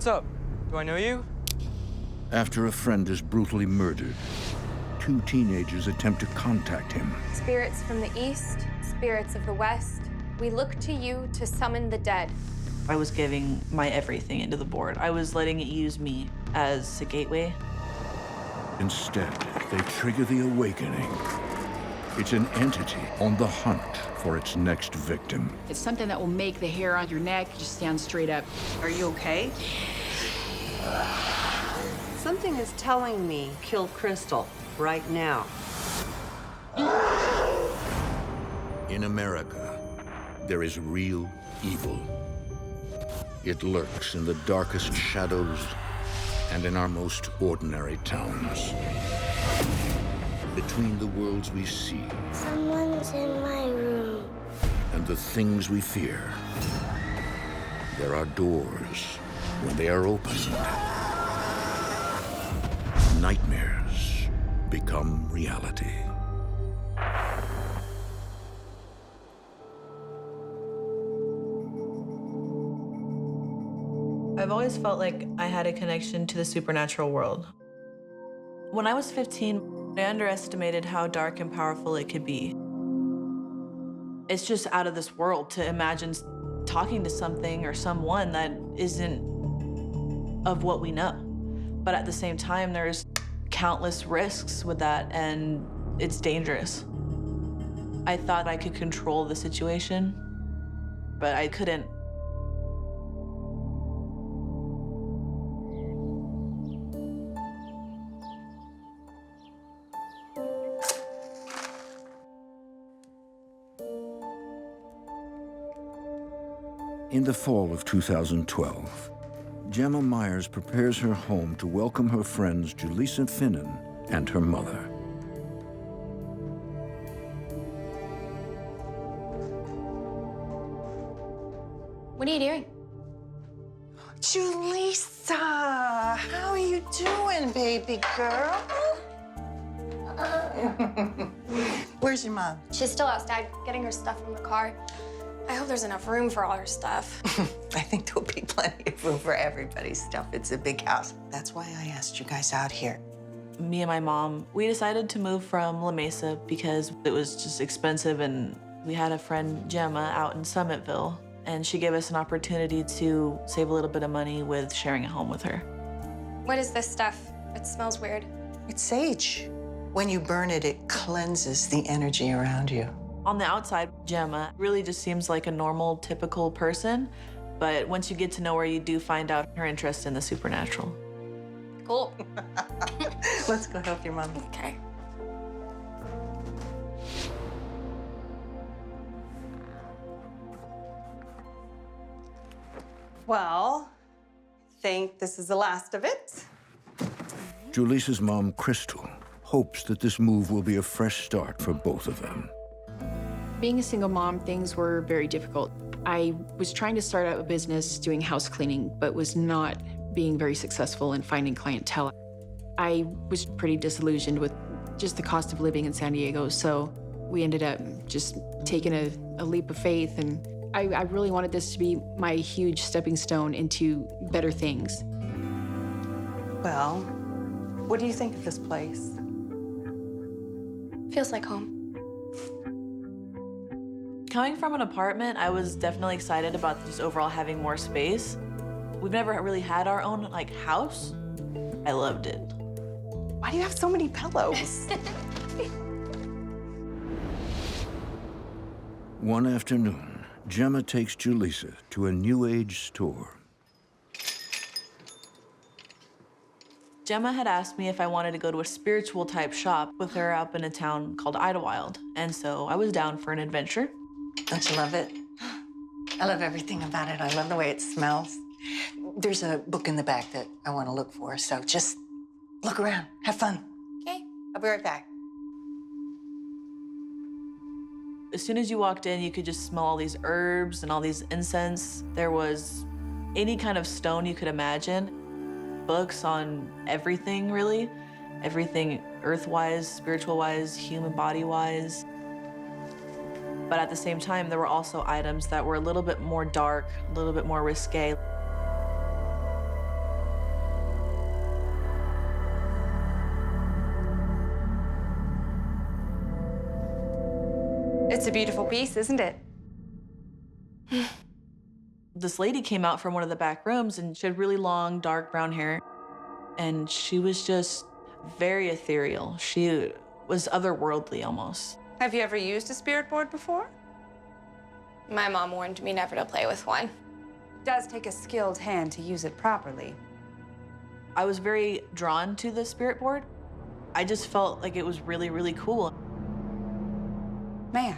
What's up? Do I know you? After a friend is brutally murdered, two teenagers attempt to contact him. Spirits from the east, spirits of the west, we look to you to summon the dead. I was giving my everything into the board. I was letting it use me as a gateway. Instead, they trigger the awakening. It's an entity on the hunt for its next victim. It's something that will make the hair on your neck just stand straight up. Are you okay? Something is telling me kill Crystal right now. In America, there is real evil. It lurks in the darkest shadows and in our most ordinary towns. Between the worlds we see Someone's in my room. and the things we fear, there are doors. When they are opened, nightmares become reality. I've always felt like I had a connection to the supernatural world. When I was 15, I underestimated how dark and powerful it could be. It's just out of this world to imagine talking to something or someone that isn't of what we know. But at the same time, there's countless risks with that, and it's dangerous. I thought I could control the situation, but I couldn't. In the fall of 2012, Gemma Myers prepares her home to welcome her friends Julissa Finnan and her mother. What are you doing? Julissa, how are you doing, baby girl? Where's your mom? She's still outside getting her stuff from the car. I hope there's enough room for all her stuff. I think there'll be plenty of room for everybody's stuff. It's a big house. That's why I asked you guys out here. Me and my mom, we decided to move from La Mesa because it was just expensive, and we had a friend, Gemma, out in Summitville, and she gave us an opportunity to save a little bit of money with sharing a home with her. What is this stuff? It smells weird. It's sage. When you burn it, it cleanses the energy around you. On the outside, Gemma really just seems like a normal, typical person, but once you get to know her, you do find out her interest in the supernatural. Cool. Let's go help your mom. Okay. Well, I think this is the last of it. Julissa's mom, Crystal, hopes that this move will be a fresh start for both of them. Being a single mom, things were very difficult. I was trying to start out a business doing house cleaning, but was not being very successful in finding clientele. I was pretty disillusioned with just the cost of living in San Diego, so we ended up just taking a leap of faith, and I really wanted this to be my huge stepping stone into better things. Well, what do you think of this place? Feels like home. Coming from an apartment, I was definitely excited about just overall having more space. We've never really had our own, house. I loved it. Why do you have so many pillows? One afternoon, Gemma takes Julissa to a New Age store. Gemma had asked me if I wanted to go to a spiritual type shop with her up in a town called Idlewild, and so I was down for an adventure. Don't you love it? I love everything about it. I love the way it smells. There's a book in the back that I want to look for, so just look around, have fun. Okay. I'll be right back. As soon as you walked in, you could just smell all these herbs and all these incense. There was any kind of stone you could imagine. Books on everything, really. Everything earth-wise, spiritual-wise, human body-wise. But at the same time, there were also items that were a little bit more dark, a little bit more risque. It's a beautiful piece, isn't it? This lady came out from one of the back rooms, and she had really long, dark brown hair. And she was just very ethereal. She was otherworldly almost. Have you ever used a spirit board before? My mom warned me never to play with one. It does take a skilled hand to use it properly. I was very drawn to the spirit board. I just felt like it was really, really cool. May I?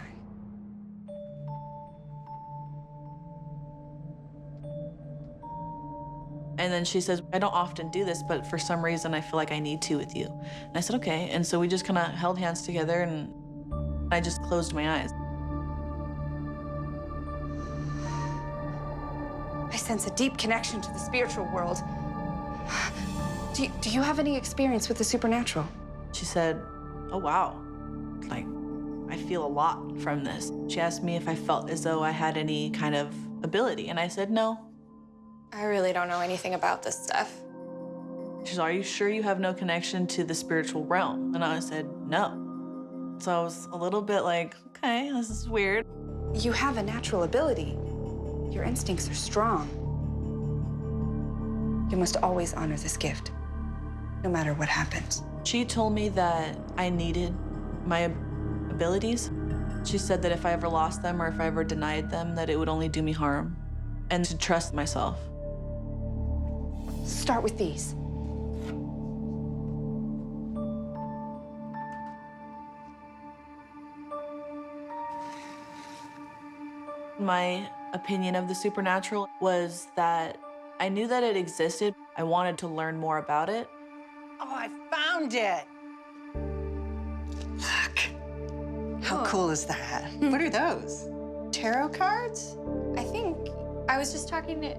And then she says, I don't often do this, but for some reason I feel like I need to with you. And I said, okay. And so we just kind of held hands together, and I just closed my eyes. I sense a deep connection to the spiritual world. Do you have any experience with the supernatural? She said, oh, wow. Like, I feel a lot from this. She asked me if I felt as though I had any kind of ability, and I said no. I really don't know anything about this stuff. She said, are you sure you have no connection to the spiritual realm? And I said, no. So I was a little bit like, okay, this is weird. You have a natural ability. Your instincts are strong. You must always honor this gift, no matter what happens. She told me that I needed my abilities. She said that if I ever lost them or if I ever denied them, that it would only do me harm, and to trust myself. Start with these. My opinion of the supernatural was that I knew that it existed. I wanted to learn more about it. Oh, I found it. Look. How cool is that? What are those? Tarot cards? I think I was just talking to...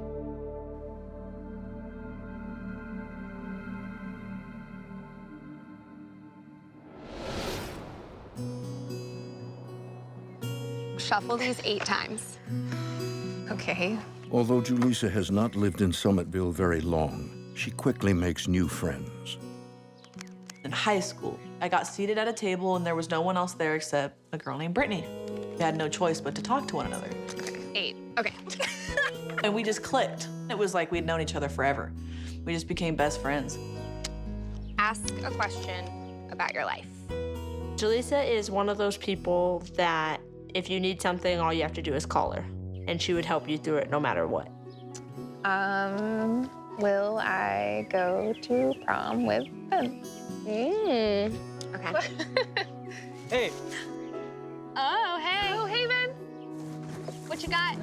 Shuffle these 8 times. Okay. Although Julissa has not lived in Summitville very long, she quickly makes new friends. In high school, I got seated at a table and there was no one else there except a girl named Brittany. We had no choice but to talk to one another. 8. Okay. And we just clicked. It was like we'd known each other forever. We just became best friends. Ask a question about your life. Julissa is one of those people that if you need something, all you have to do is call her, and she would help you through it no matter what. Will I go to prom with Ben? Okay. Hey. Oh, hey. Oh, hey, Ben. What you got?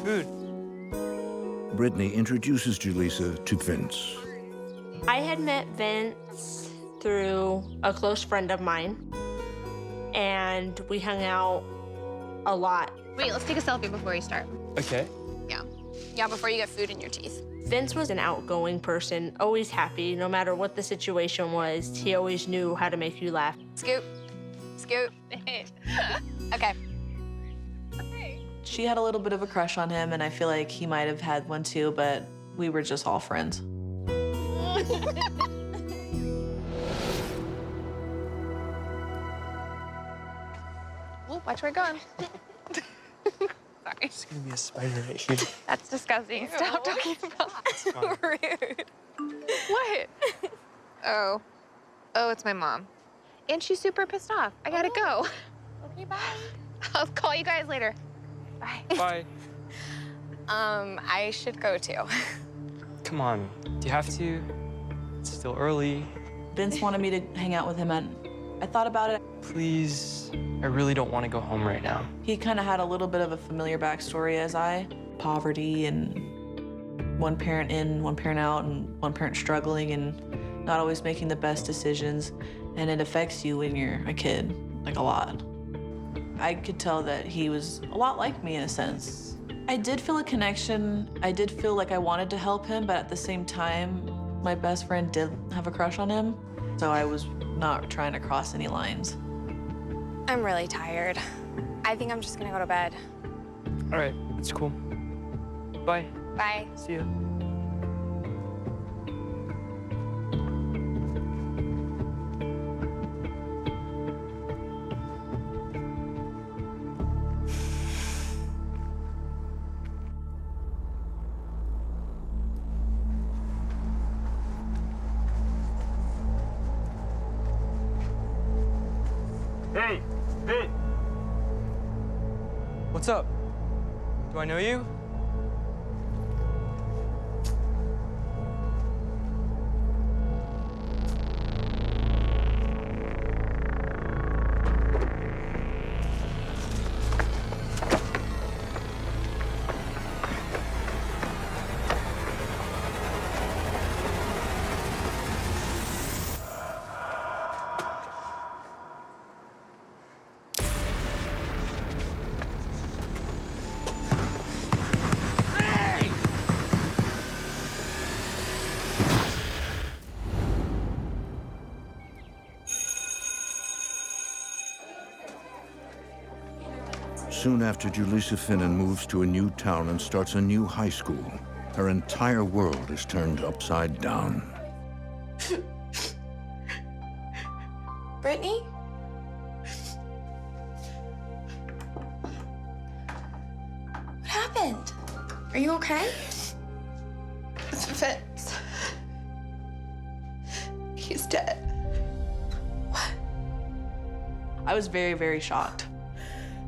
Food. Brittany introduces Julissa to Vince. I had met Vince through a close friend of mine, and we hung out a lot. Wait, let's take a selfie before you start. Okay. Yeah, before you get food in your teeth. Vince was an outgoing person, always happy, no matter what the situation was. He always knew how to make you laugh. Scoop. Scoop. Okay. She had a little bit of a crush on him, and I feel like he might have had one too, but we were just all friends. Ooh, watch where you're going. Sorry. There's gonna be a spider right here. That's disgusting. Stop talking about that. Rude. What? Oh, it's my mom. And she's super pissed off. I gotta go. Okay, bye. I'll call you guys later. Bye. Bye. I should go too. Come on. Do you have to? It's still early. Vince wanted me to hang out with him, and I thought about it. Please. I really don't want to go home right now. He kind of had a little bit of a familiar backstory as I. Poverty and one parent in, one parent out, and one parent struggling and not always making the best decisions. And it affects you when you're a kid, like a lot. I could tell that he was a lot like me in a sense. I did feel a connection. I did feel like I wanted to help him, but at the same time, my best friend did have a crush on him. So I was not trying to cross any lines. I'm really tired. I think I'm just gonna go to bed. All right, that's cool. Bye. Bye. See you. Vin! What's up? Do I know you? Soon after, Julissa Finnan moves to a new town and starts a new high school. Her entire world is turned upside down. Brittany? What happened? Are you okay? Vince. He's dead. What? I was very, very shocked.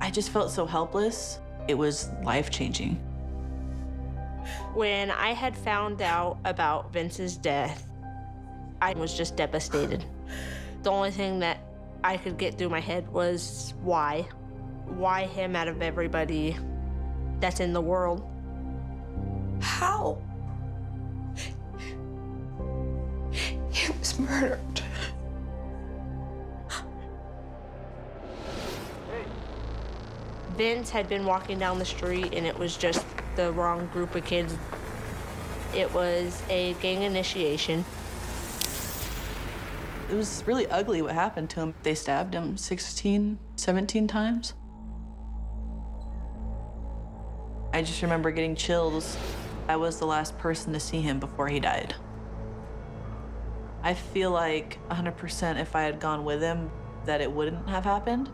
I just felt so helpless. It was life-changing. When I had found out about Vince's death, I was just devastated. The only thing that I could get through my head was why? Why him out of everybody that's in the world? How? He was murdered. Vince had been walking down the street and it was just the wrong group of kids. It was a gang initiation. It was really ugly what happened to him. They stabbed him 16, 17 times. I just remember getting chills. I was the last person to see him before he died. I feel like 100% if I had gone with him, that it wouldn't have happened.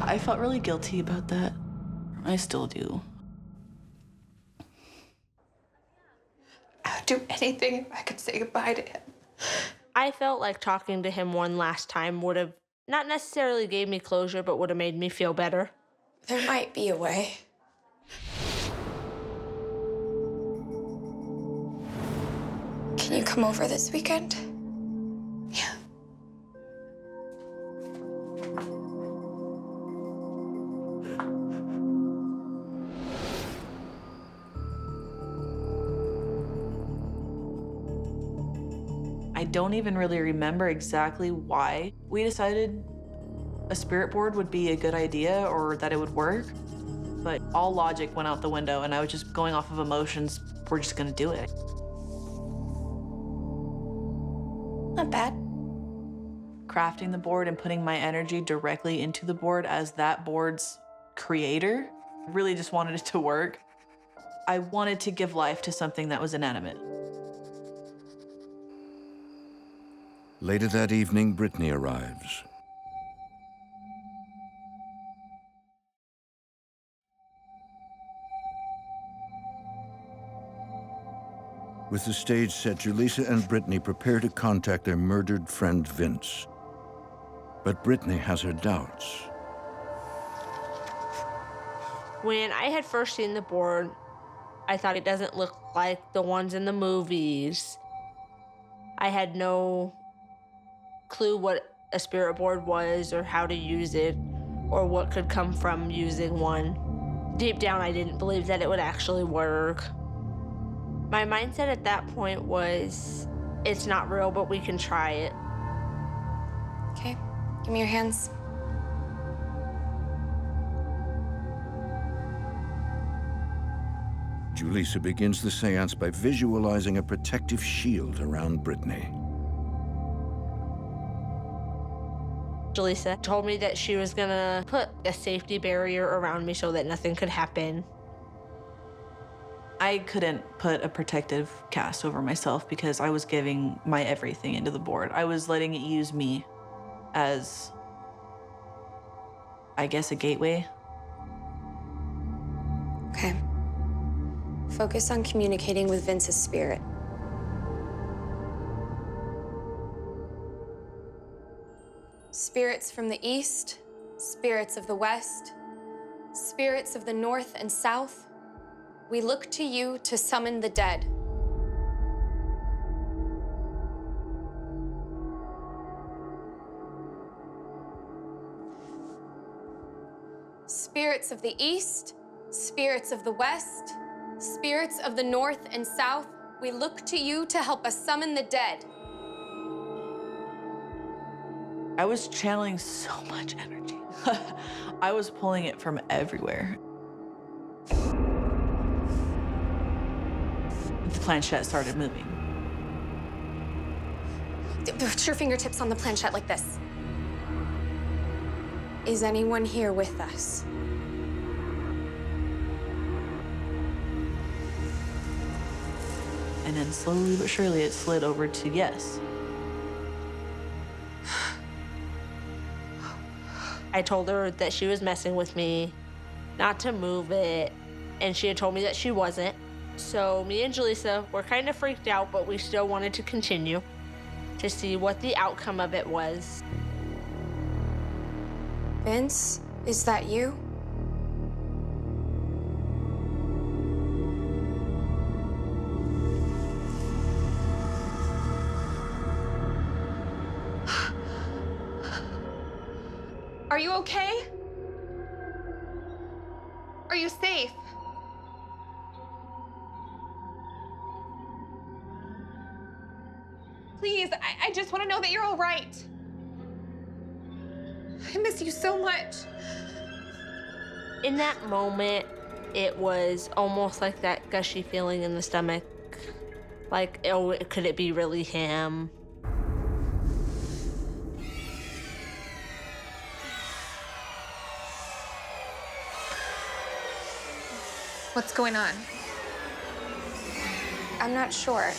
I felt really guilty about that. I still do. I would do anything if I could say goodbye to him. I felt like talking to him one last time would have not necessarily gave me closure, but would have made me feel better. There might be a way. Can you come over this weekend? Yeah. I don't even really remember exactly why we decided a spirit board would be a good idea or that it would work, but all logic went out the window and I was just going off of emotions. We're just gonna do it. Not bad. Crafting the board and putting my energy directly into the board as that board's creator, really just wanted it to work. I wanted to give life to something that was inanimate. Later that evening, Brittany arrives. With the stage set, Julissa and Brittany prepare to contact their murdered friend Vince. But Brittany has her doubts. When I had first seen the board, I thought it doesn't look like the ones in the movies. I had no clue what a spirit board was or how to use it or what could come from using one. Deep down, I didn't believe that it would actually work. My mindset at that point was, it's not real, but we can try it. Okay, give me your hands. Julissa begins the seance by visualizing a protective shield around Brittany. Julissa told me that she was gonna put a safety barrier around me so that nothing could happen. I couldn't put a protective cast over myself because I was giving my everything into the board. I was letting it use me as, I guess, a gateway. Okay. Focus on communicating with Vince's spirit. spirits from the east, spirits of the west, spirits of the north and south, we look to you to summon the dead. Spirits of the east, spirits of the west, spirits of the north and south, we look to you to help us summon the dead. I was channeling so much energy. I was pulling it from everywhere. The planchette started moving. Put your fingertips on the planchette like this. Is anyone here with us? And then slowly but surely it slid over to yes. I told her that she was messing with me, not to move it, and she had told me that she wasn't. So me and Jaleesa were kind of freaked out, but we still wanted to continue to see what the outcome of it was. Vince, is that you? Are you okay? Are you safe? Please, I just want to know that you're all right. I miss you so much. In that moment, it was almost like that gushy feeling in the stomach. Like, oh, could it be really him? What's going on? I'm not sure.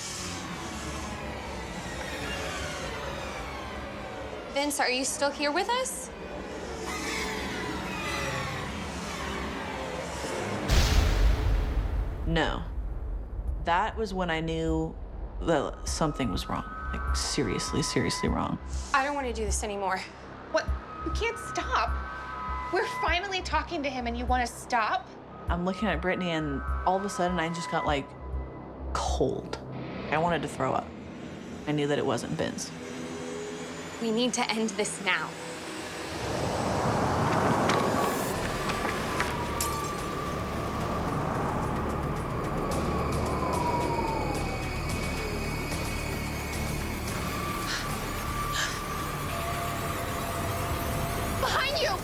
Vince, are you still here with us? No. That was when I knew that something was wrong. Like, seriously, seriously wrong. I don't want to do this anymore. What? You can't stop. We're finally talking to him and you want to stop? I'm looking at Brittany and all of a sudden I just got like cold. I wanted to throw up. I knew that it wasn't Vince. We need to end this now. Behind you!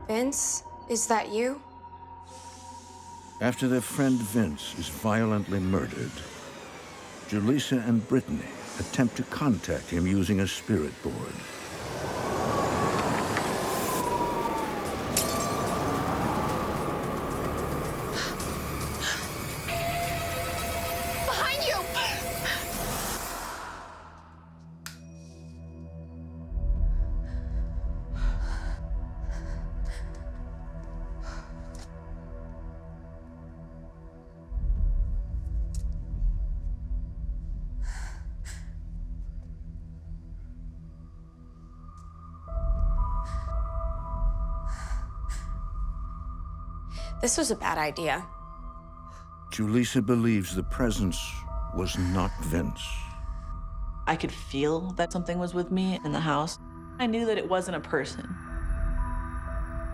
Vince, is that you? After their friend Vince is violently murdered, Jaleesa and Brittany attempt to contact him using a spirit board. Behind you! This was a bad idea. Jaleesa believes the presence was not Vince. I could feel that something was with me in the house. I knew that it wasn't a person.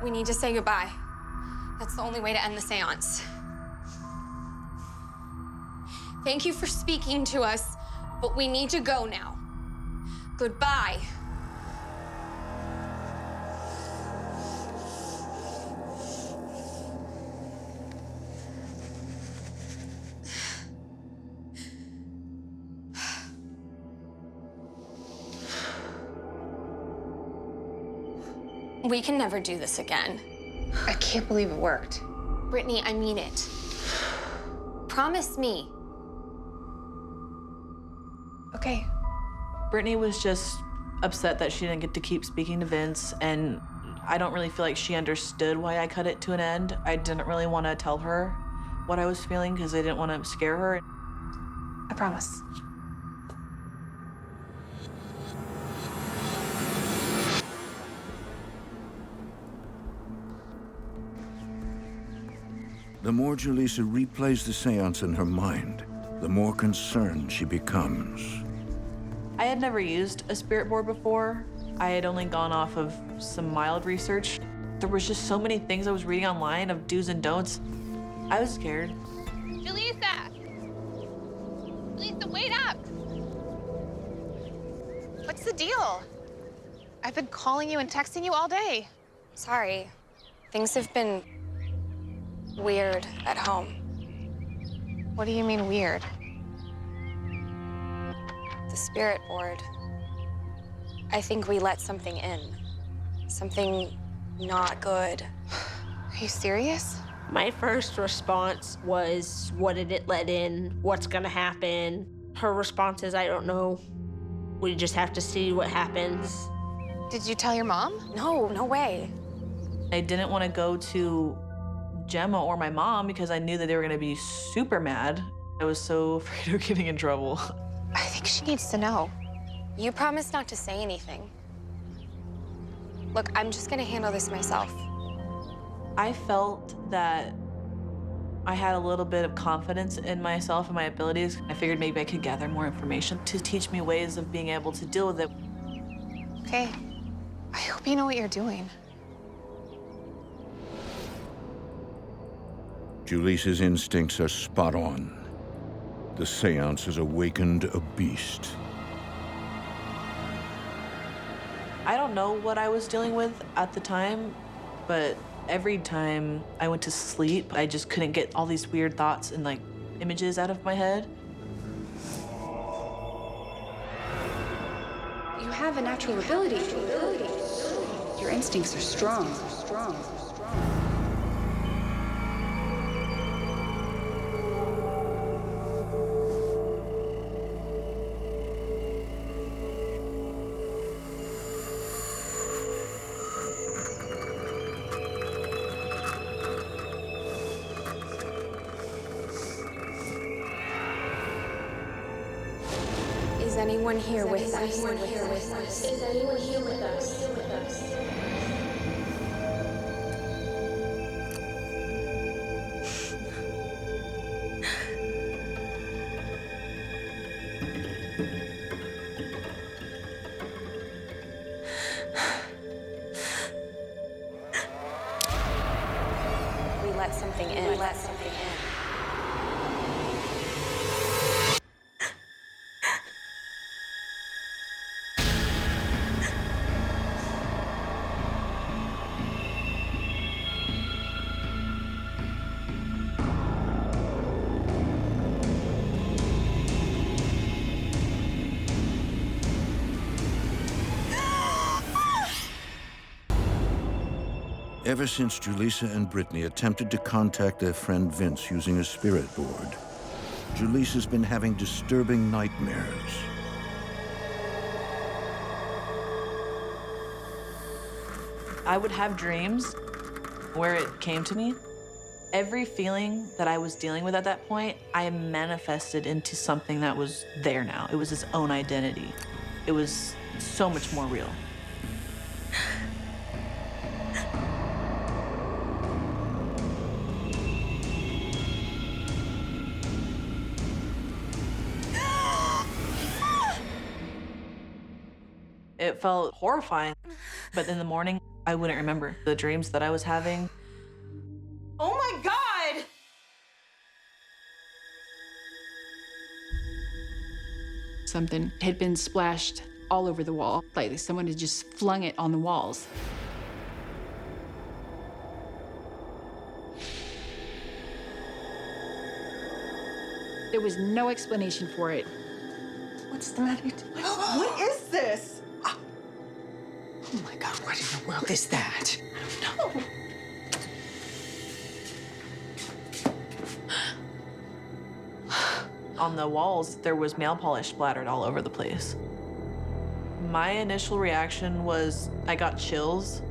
We need to say goodbye. That's the only way to end the seance. Thank you for speaking to us, but we need to go now. Goodbye. We can never do this again. I can't believe it worked. Brittany, I mean it. Promise me. Okay. Brittany was just upset that she didn't get to keep speaking to Vince, and I don't really feel like she understood why I cut it to an end. I didn't really want to tell her what I was feeling because I didn't want to scare her. I promise. The more Julissa replays the seance in her mind, the more concerned she becomes. I had never used a spirit board before. I had only gone off of some mild research. There was just so many things I was reading online of do's and don'ts. I was scared. Julissa! Julissa, wait up! What's the deal? I've been calling you and texting you all day. Sorry. Things have been weird at home. What do you mean weird? The spirit board. I think we let something in. Something not good. Are you serious? My first response was, what did it let in? What's gonna happen? Her response is, I don't know. We just have to see what happens. Did you tell your mom? No, no way. I didn't want to go to Gemma or my mom because I knew that they were going to be super mad. I was so afraid of getting in trouble. I think she needs to know. You promised not to say anything. Look, I'm just gonna handle this myself. I felt that I had a little bit of confidence in myself and my abilities. I figured maybe I could gather more information to teach me ways of being able to deal with it. Okay. I hope you know what you're doing. Julissa's instincts are spot on. The seance has awakened a beast. I don't know what I was dealing with at the time, but every time I went to sleep, I just couldn't get all these weird thoughts and like images out of my head. You have a natural ability. Your instincts are strong. Is anyone here with us? Is anyone here with us? We let something in. Ever since Julissa and Brittany attempted to contact their friend Vince using a spirit board, Julissa's been having disturbing nightmares. I would have dreams where it came to me. Every feeling that I was dealing with at that point, I manifested into something that was there now. It was its own identity. It was so much more real. It felt horrifying, but in the morning, I wouldn't remember the dreams that I was having. Oh my God! Something had been splashed all over the wall, like someone had just flung it on the walls. There was no explanation for it. What's the matter? What is this? Oh my God, what in the world is that? No. On the walls, there was nail polish splattered all over the place. My initial reaction was I got chills.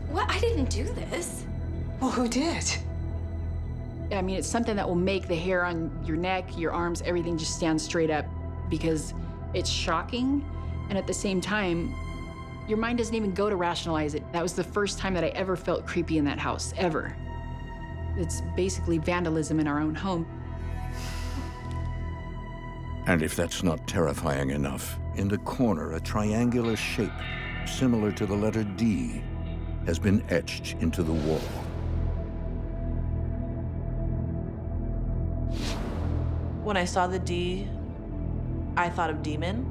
What? I didn't do this. Well, who did? I mean, it's something that will make the hair on your neck, your arms, everything just stand straight up because it's shocking. And at the same time, Your mind doesn't even go to rationalize it. That was the first time that I ever felt creepy in that house, ever. It's basically vandalism in our own home. And if that's not terrifying enough, in the corner, a triangular shape, similar to the letter D, has been etched into the wall. When I saw the D, I thought of demon.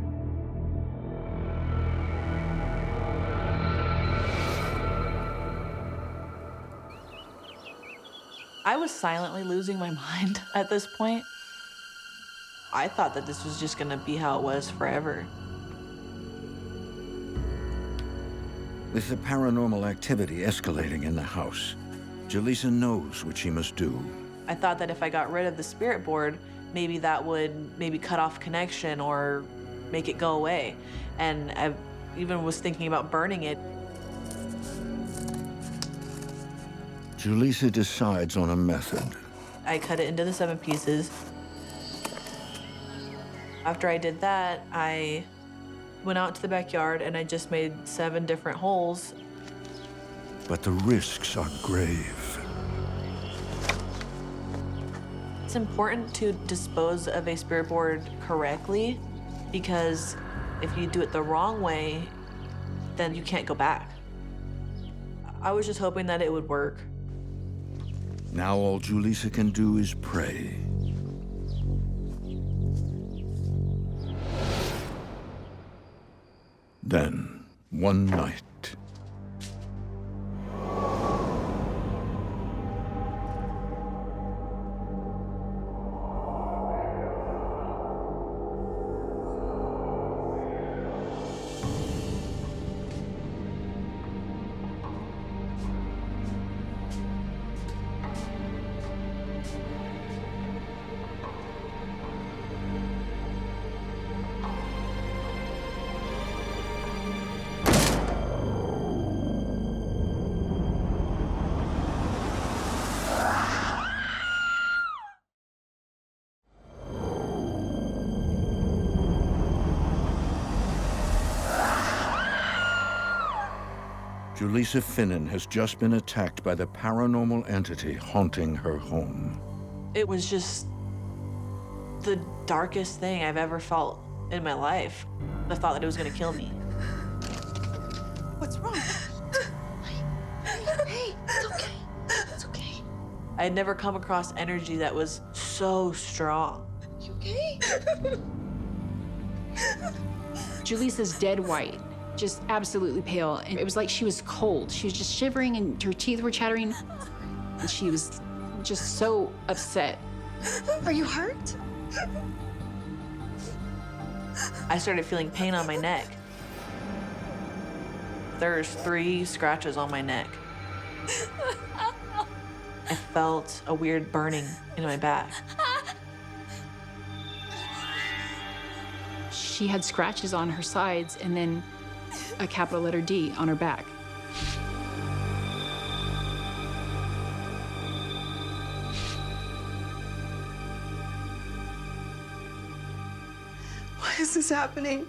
I was silently losing my mind at this point. I thought that this was just gonna be how it was forever. With the paranormal activity escalating in the house, Jaleesa knows what she must do. I thought that if I got rid of the spirit board, maybe that would cut off connection or make it go away. And I even was thinking about burning it. Jaleesa decides on a method. I cut it into the 7 pieces. After I did that, I went out to the backyard and I just made 7 different holes. But the risks are grave. It's important to dispose of a spirit board correctly, because if you do it the wrong way, then you can't go back. I was just hoping that it would work. Now all Jaleesa can do is pray. Then, one night, Jaleesa Finnan has just been attacked by the paranormal entity haunting her home. It was just the darkest thing I've ever felt in my life. The thought that it was gonna kill me. What's wrong? Hey, it's okay. It's okay. I had never come across energy that was so strong. You okay? Jaleesa's dead white, just absolutely pale. And it was like she was cold. She was just shivering and her teeth were chattering. And she was just so upset. Are you hurt? I started feeling pain on my neck. There's 3 scratches on my neck. I felt a weird burning in my back. She had scratches on her sides and then a capital letter D on her back. Why is this happening?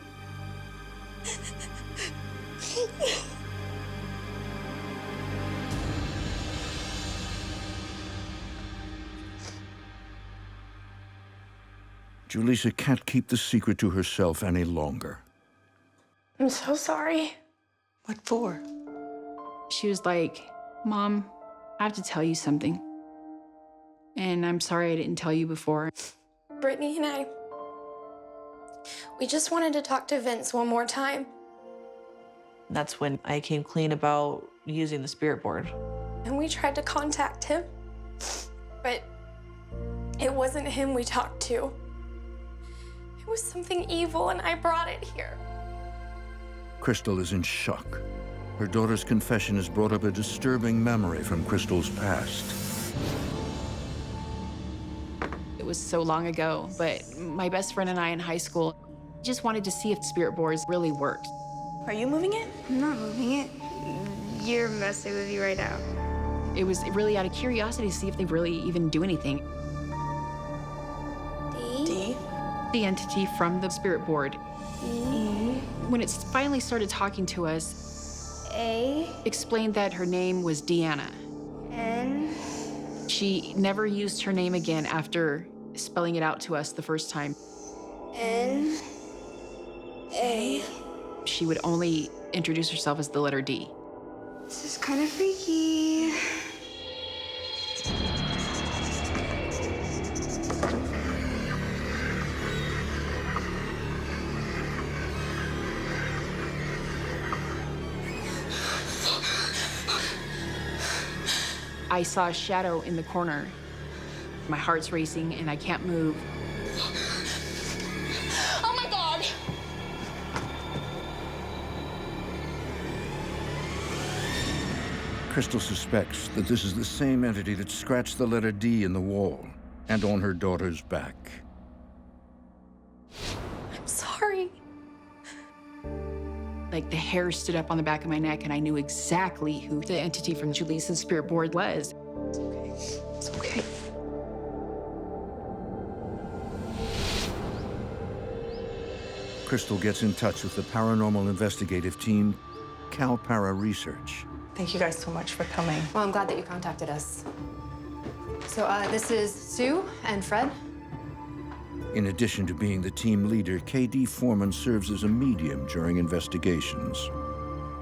Jaleesa can't keep the secret to herself any longer. I'm so sorry. What for? She was like, Mom, I have to tell you something. And I'm sorry I didn't tell you before. Brittany and I, we just wanted to talk to Vince one more time. That's when I came clean about using the spirit board. And we tried to contact him, but it wasn't him we talked to. It was something evil, and I brought it here. Crystal is in shock. Her daughter's confession has brought up a disturbing memory from Crystal's past. It was so long ago, but my best friend and I in high school just wanted to see if spirit boards really worked. Are you moving it? I'm not moving it. You're messing with me right now. It was really out of curiosity to see if they really even do anything. D? D? The entity from the spirit board. E. When it finally started talking to us, A. explained that her name was Deanna. N. She never used her name again after spelling it out to us the first time. N. A. She would only introduce herself as the letter D. This is kind of freaky. I saw a shadow in the corner. My heart's racing and I can't move. Oh my God! Crystal suspects that this is the same entity that scratched the letter D in the wall and on her daughter's back. I'm sorry. Like the hair stood up on the back of my neck and I knew exactly who the entity from Julisa's spirit board was. It's okay. Crystal gets in touch with the paranormal investigative team, Cal Para Research. Thank you guys so much for coming. Well, I'm glad that you contacted us. So this is Sue and Fred. In addition to being the team leader, KD Foreman serves as a medium during investigations.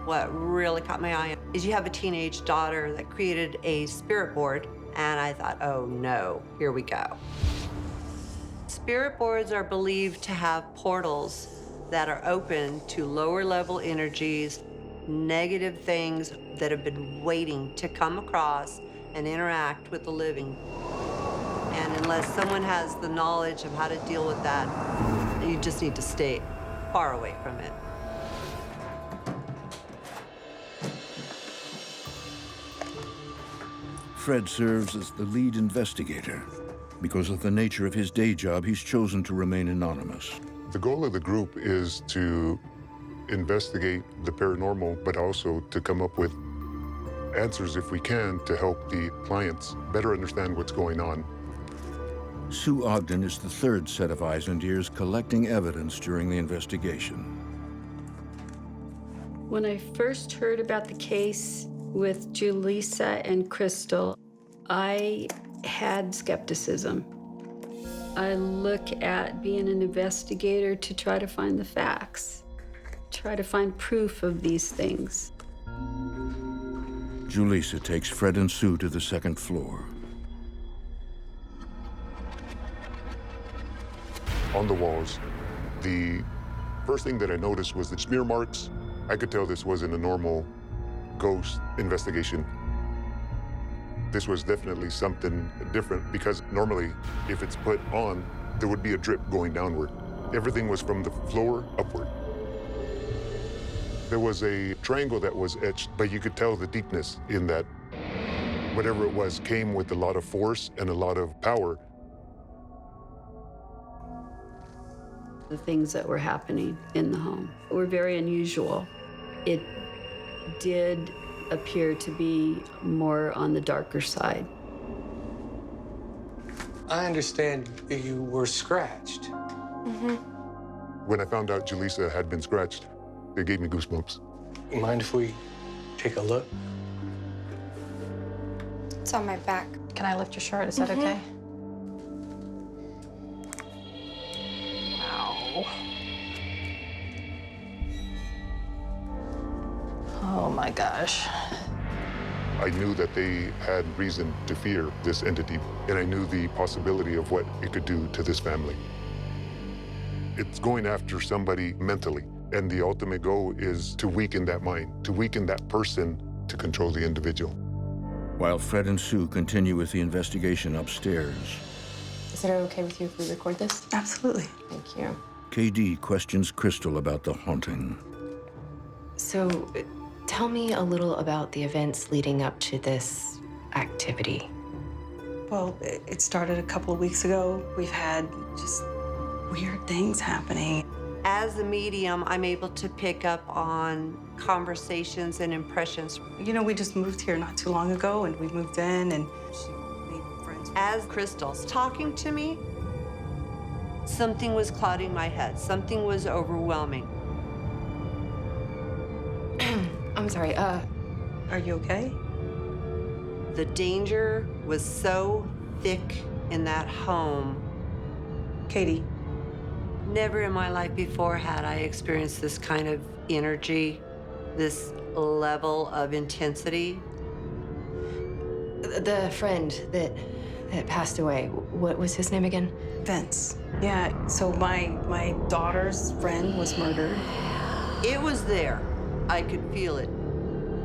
What really caught my eye is you have a teenage daughter that created a spirit board, and I thought, oh no, here we go. Spirit boards are believed to have portals that are open to lower level energies, negative things that have been waiting to come across and interact with the living. And unless someone has the knowledge of how to deal with that, you just need to stay far away from it. Fred serves as the lead investigator. Because of the nature of his day job, he's chosen to remain anonymous. The goal of the group is to investigate the paranormal, but also to come up with answers, if we can, to help the clients better understand what's going on. Sue Ogden is the third set of eyes and ears collecting evidence during the investigation. When I first heard about the case with Julissa and Crystal, I had skepticism. I look at being an investigator to try to find the facts, try to find proof of these things. Julissa takes Fred and Sue to the second floor. On the walls, the first thing that I noticed was the smear marks. I could tell this wasn't a normal ghost investigation. This was definitely something different because normally, if it's put on, there would be a drip going downward. Everything was from the floor upward. There was a triangle that was etched, but you could tell the deepness in that. Whatever it was came with a lot of force and a lot of power. The things that were happening in the home were very unusual. It did appear to be more on the darker side. I understand you were scratched. Mm-hmm. When I found out Julissa had been scratched, it gave me goosebumps. Mind if we take a look? It's on my back. Can I lift your shirt? Is that okay? Wow. Oh my gosh. I knew that they had reason to fear this entity, and I knew the possibility of what it could do to this family. It's going after somebody mentally, and the ultimate goal is to weaken that mind, to weaken that person to control the individual. While Fred and Sue continue with the investigation upstairs, Is it okay with you if we record this? Absolutely. Thank you. KD questions Crystal about the haunting. So, tell me a little about the events leading up to this activity. Well, it started a couple of weeks ago. We've had just weird things happening. As a medium, I'm able to pick up on conversations and impressions. You know, we just moved here not too long ago, and we moved in, and she made friends. As Crystal's talking to me, something was clouding my head. Something was overwhelming. I'm sorry, Are you okay? The danger was so thick in that home. Katie. Never in my life before had I experienced this kind of energy, this level of intensity. the friend that passed away, what was his name again? Vince. Yeah, so my daughter's friend was murdered. It was there. I could feel it.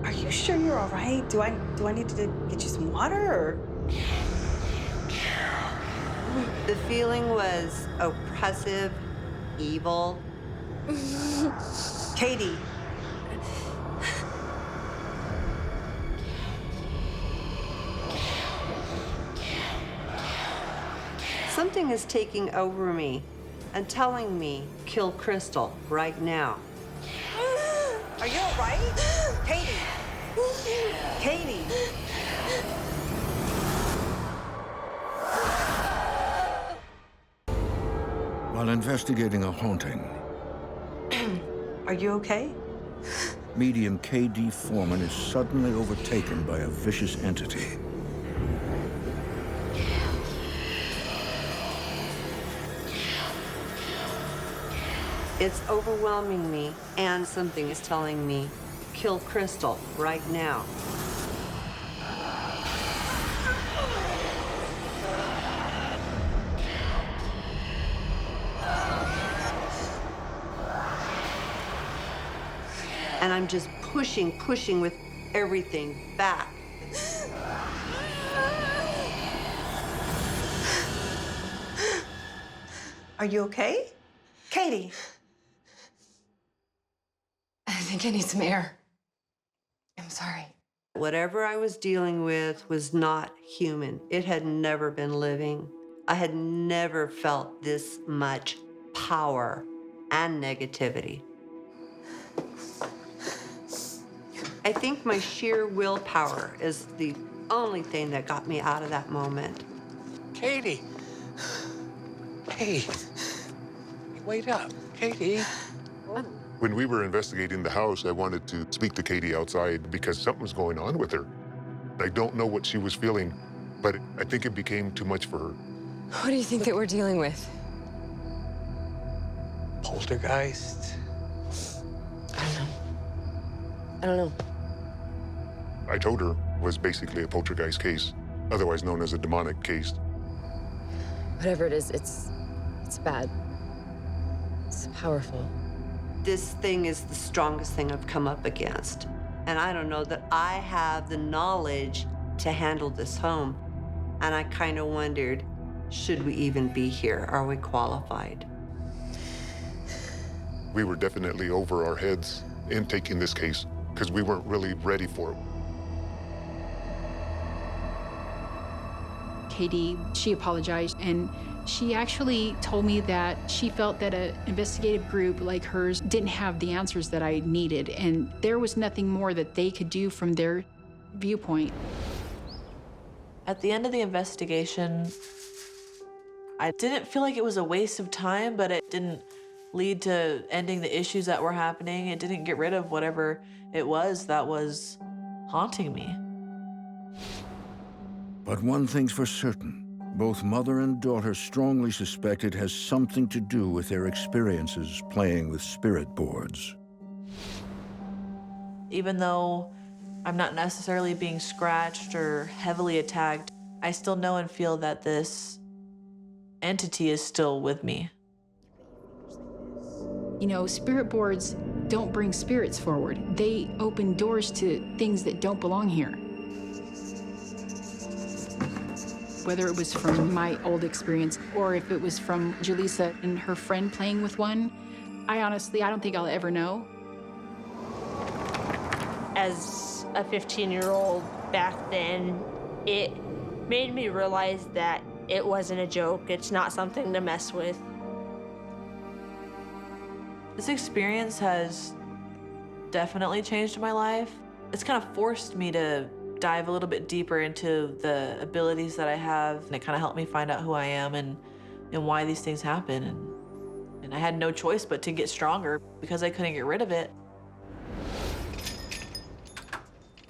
Are you sure you're all right? Do I need to get you some water or? The feeling was oppressive, evil. Katie. Something is taking over me and telling me, kill Crystal right now. Are you all right? Katie. Katie. While investigating a haunting, Are you okay? medium K.D. Foreman is suddenly overtaken by a vicious entity. It's overwhelming me, and something is telling me, kill Crystal right now. And I'm just pushing with everything back. Are you okay? Katie. I think I need some air. I'm sorry. Whatever I was dealing with was not human. It had never been living. I had never felt this much power and negativity. I think my sheer willpower is the only thing that got me out of that moment. Katie. Hey. Wait up, Katie. When we were investigating the house, I wanted to speak to Katie outside because something was going on with her. I don't know what she was feeling, but I think it became too much for her. What do you think that we're dealing with? Poltergeist? I don't know. I told her it was basically a poltergeist case, otherwise known as a demonic case. Whatever it is, it's bad. It's powerful. This thing is the strongest thing I've come up against. And I don't know that I have the knowledge to handle this home. And I kind of wondered, should we even be here? Are we qualified? We were definitely over our heads in taking this case because we weren't really ready for it. Katie, she apologized, and she actually told me that she felt that an investigative group like hers didn't have the answers that I needed, and there was nothing more that they could do from their viewpoint. At the end of the investigation, I didn't feel like it was a waste of time, but it didn't lead to ending the issues that were happening. It didn't get rid of whatever it was that was haunting me. But one thing's for certain, both mother and daughter strongly suspect it has something to do with their experiences playing with spirit boards. Even though I'm not necessarily being scratched or heavily attacked, I still know and feel that this entity is still with me. You know, spirit boards don't bring spirits forward. They open doors to things that don't belong here. Whether it was from my old experience or if it was from Julissa and her friend playing with one, I don't think I'll ever know. As a 15-year-old back then, it made me realize that it wasn't a joke. It's not something to mess with. This experience has definitely changed my life. It's kind of forced me to dive a little bit deeper into the abilities that I have, and it kind of helped me find out who I am and why these things happen. And I had no choice but to get stronger because I couldn't get rid of it.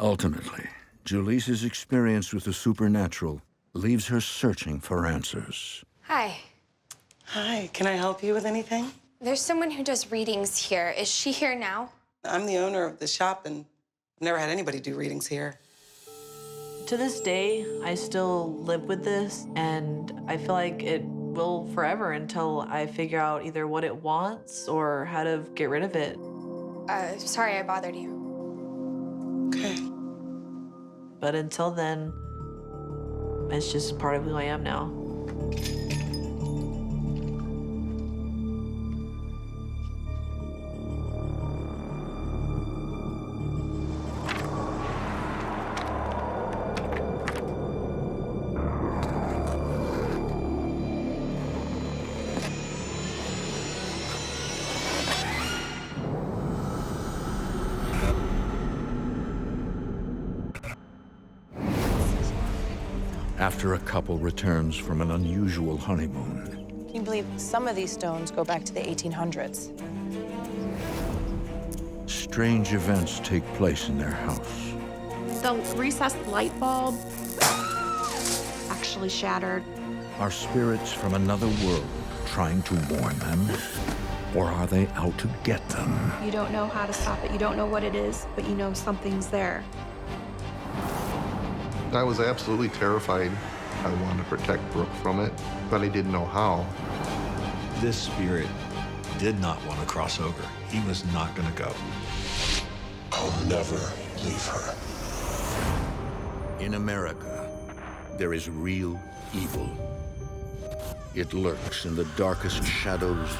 Ultimately, Julisa's experience with the supernatural leaves her searching for answers. Hi. Hi, can I help you with anything? There's someone who does readings here. Is she here now? I'm the owner of the shop and I've never had anybody do readings here. To this day, I still live with this, and I feel like it will forever until I figure out either what it wants or how to get rid of it. Sorry I bothered you. Okay. But until then, it's just part of who I am now. After a couple returns from an unusual honeymoon, Can you believe some of these stones go back to the 1800s? strange events take place in their house. The recessed light bulb actually shattered. Are spirits from another world trying to warn them? Or are they out to get them? You don't know how to stop it. You don't know what it is, but you know something's there. I was absolutely terrified. I wanted to protect Brooke from it, but I didn't know how. This spirit did not want to cross over. He was not going to go. I'll never leave her. In America, there is real evil. It lurks in the darkest shadows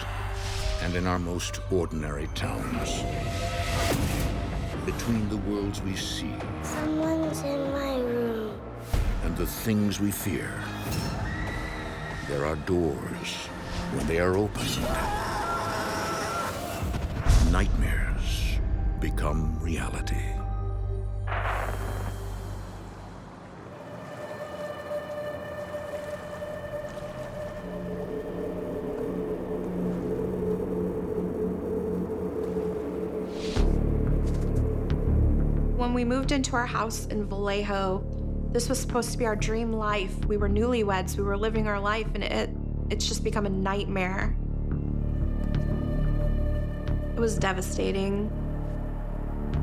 and in our most ordinary towns. Between the worlds we see Someone's in my room. and the things we fear, there are doors. When they are opened, nightmares become reality. When we moved into our house in Vallejo, this was supposed to be our dream life. We were newlyweds. We were living our life, and it's just become a nightmare. It was devastating.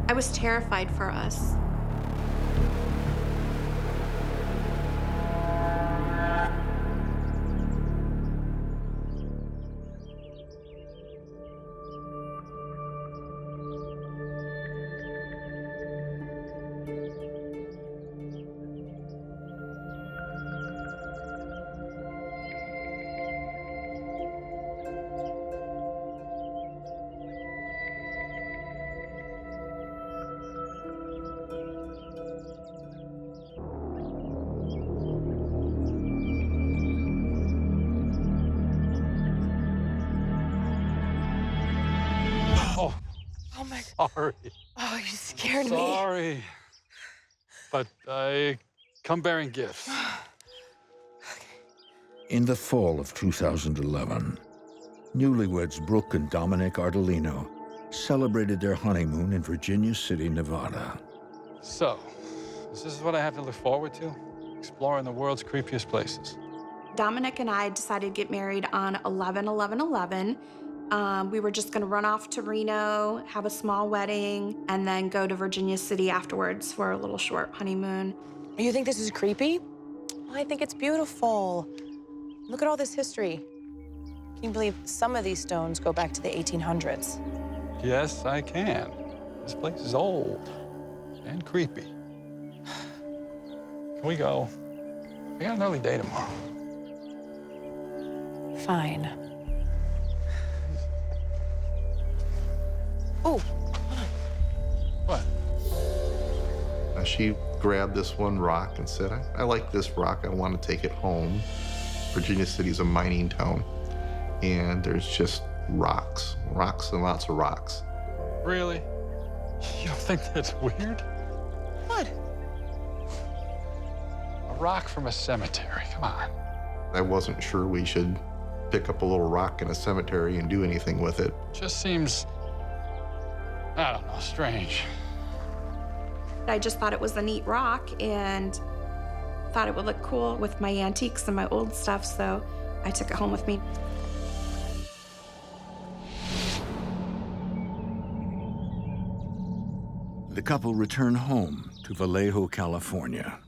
I was terrified for us. Oh my Sorry. Oh, you scared me. Sorry. But I come bearing gifts. In the fall of 2011, newlyweds Brooke and Dominic Ardolino celebrated their honeymoon in Virginia City, Nevada. So, this is what I have to look forward to? Exploring the world's creepiest places. Dominic and I decided to get married on 11/11/11. We were just gonna run off to Reno, have a small wedding, and then go to Virginia City afterwards for a little short honeymoon. You think this is creepy? Well, I think it's beautiful. Look at all this history. Can you believe some of these stones go back to the 1800s? Yes, I can. This place is old and creepy. Can we go? We got an early day tomorrow. Fine. Oh, What? She grabbed this one rock and said, I like this rock. I want to take it home. Virginia City is a mining town, and there's just rocks and lots of rocks. Really? You don't think that's weird? What? A rock from a cemetery, come on. I wasn't sure we should pick up a little rock in a cemetery and do anything with it. Just seems, I don't know, strange. I just thought it was a neat rock and thought it would look cool with my antiques and my old stuff, so I took it home with me. The couple return home to Vallejo, California.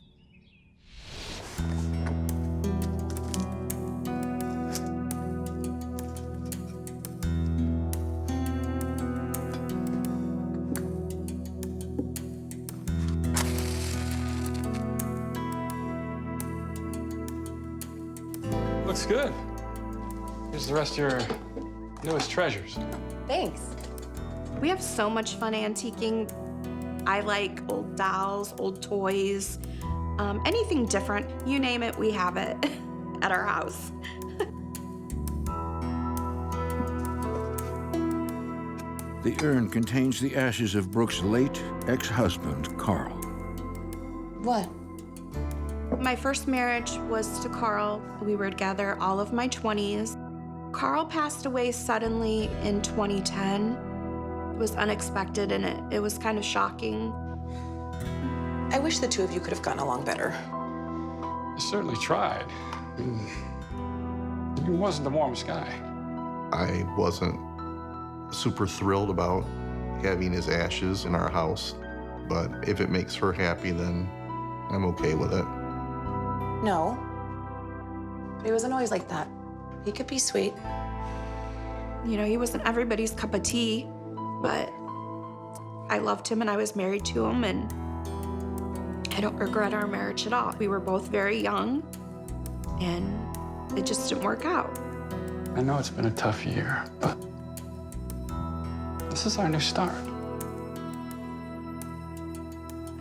Looks good. Here's the rest of your newest treasures. Thanks. We have so much fun antiquing. I like old dolls, old toys, anything different. You name it, we have it at our house. The urn contains the ashes of Brooke's late ex-husband, Carl. What? My first marriage was to Carl. We were together all of my 20s. Carl passed away suddenly in 2010. It was unexpected and it was kind of shocking. I wish the two of you could have gotten along better. You certainly tried. He wasn't the warmest guy. I wasn't super thrilled about having his ashes in our house, but if it makes her happy, then I'm okay with it. No. But he wasn't always like that. He could be sweet. You know, he wasn't everybody's cup of tea, but I loved him and I was married to him, and I don't regret our marriage at all. We were both very young and it just didn't work out. I know it's been a tough year, but this is our new start.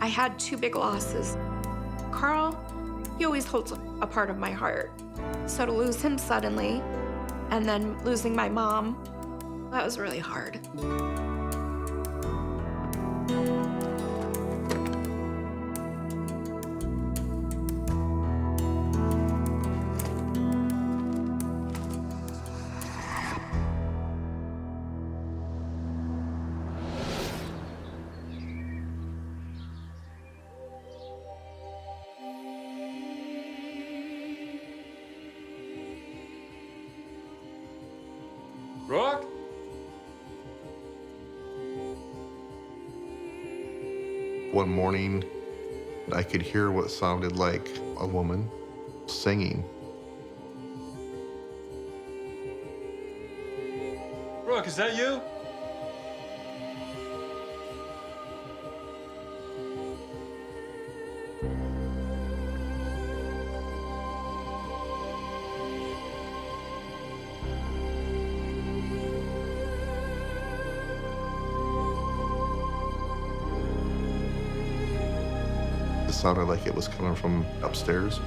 I had two big losses. Carl, he always holds a part of my heart. So to lose him suddenly, and then losing my mom, that was really hard. Brooke? One morning, I could hear what sounded like a woman singing. Brooke, is that you? It sounded like it was coming from upstairs.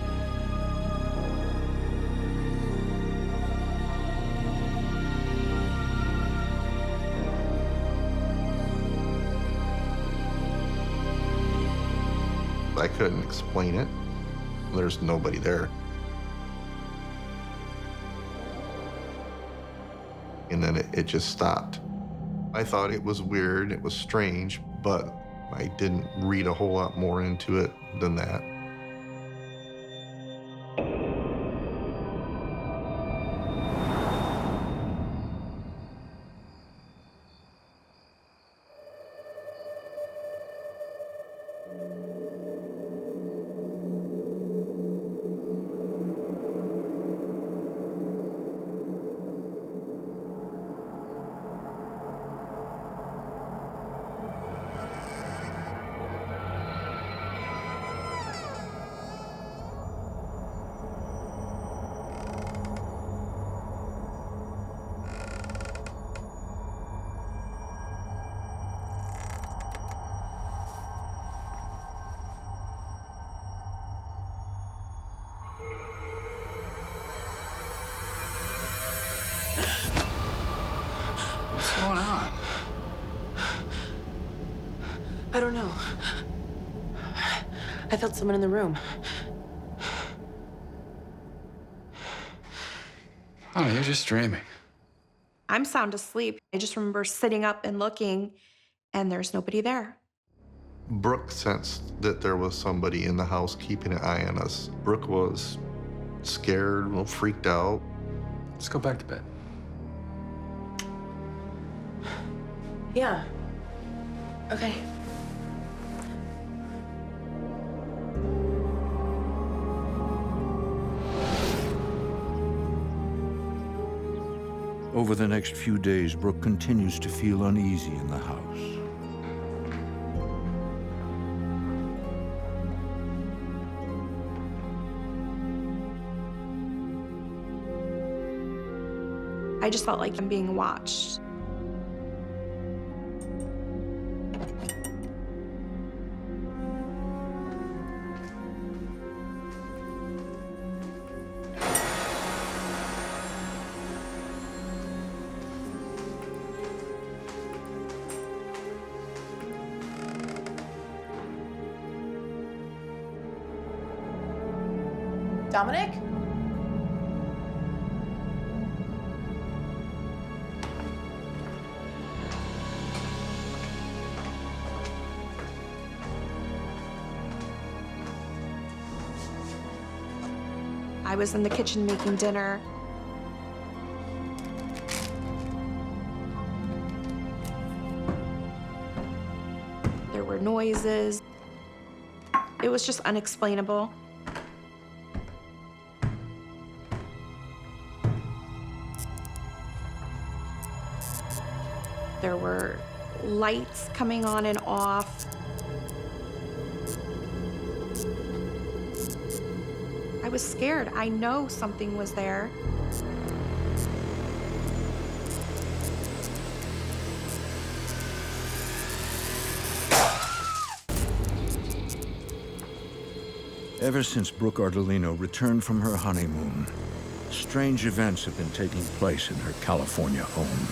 I couldn't explain it. There's nobody there. And then it just stopped. I thought it was weird, it was strange, but I didn't read a whole lot more into it than that. What's going on? I don't know. I felt someone in the room. Oh, you're just dreaming. I'm sound asleep. I just remember sitting up and looking, and there's nobody there. Brooke sensed that there was somebody in the house keeping an eye on us. Brooke was scared, a little freaked out. Let's go back to bed. Yeah. Okay. Over the next few days, Brooke continues to feel uneasy in the house. I just felt like I'm being watched. Dominic? I was in the kitchen making dinner. There were noises. It was just unexplainable. There were lights coming on and off. I was scared. I know something was there. Ever since Brooke Ardolino returned from her honeymoon, strange events have been taking place in her California home.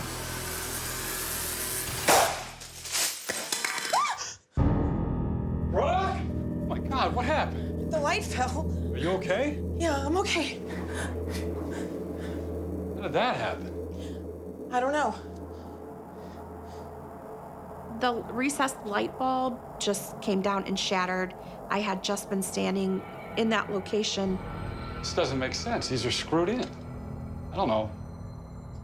Brooke! Oh my God, what happened? The light fell. Are you okay? Yeah, I'm okay. How did that happen? I don't know. The recessed light bulb just came down and shattered. I had just been standing in that location. This doesn't make sense. These are screwed in. I don't know.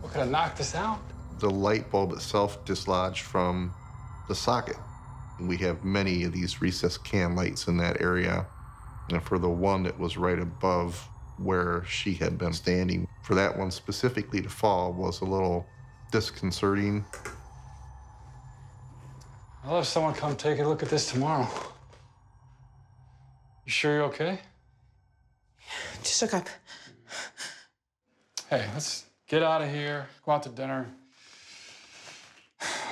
What could have knocked this out? The light bulb itself dislodged from the socket. We have many of these recessed can lights in that area. And for the one that was right above where she had been standing, for that one specifically to fall was a little disconcerting. I'll have someone come take a look at this tomorrow. You sure you're okay? Just shook up. Hey, let's get out of here, go out to dinner.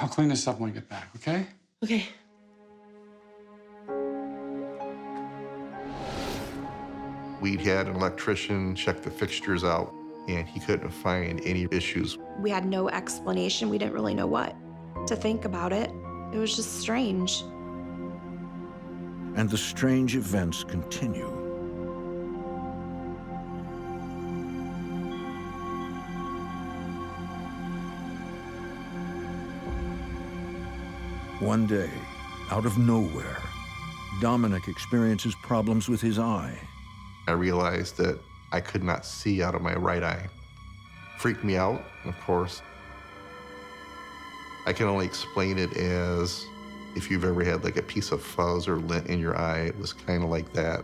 I'll clean this up when we get back, okay? Okay. We'd had an electrician check the fixtures out, and he couldn't find any issues. We had no explanation. We didn't really know what to think about it. It was just strange. And the strange events continue. One day, out of nowhere, Dominic experiences problems with his eye. I realized that I could not see out of my right eye. Freaked me out, of course. I can only explain it as if you've ever had like a piece of fuzz or lint in your eye, it was kind of like that.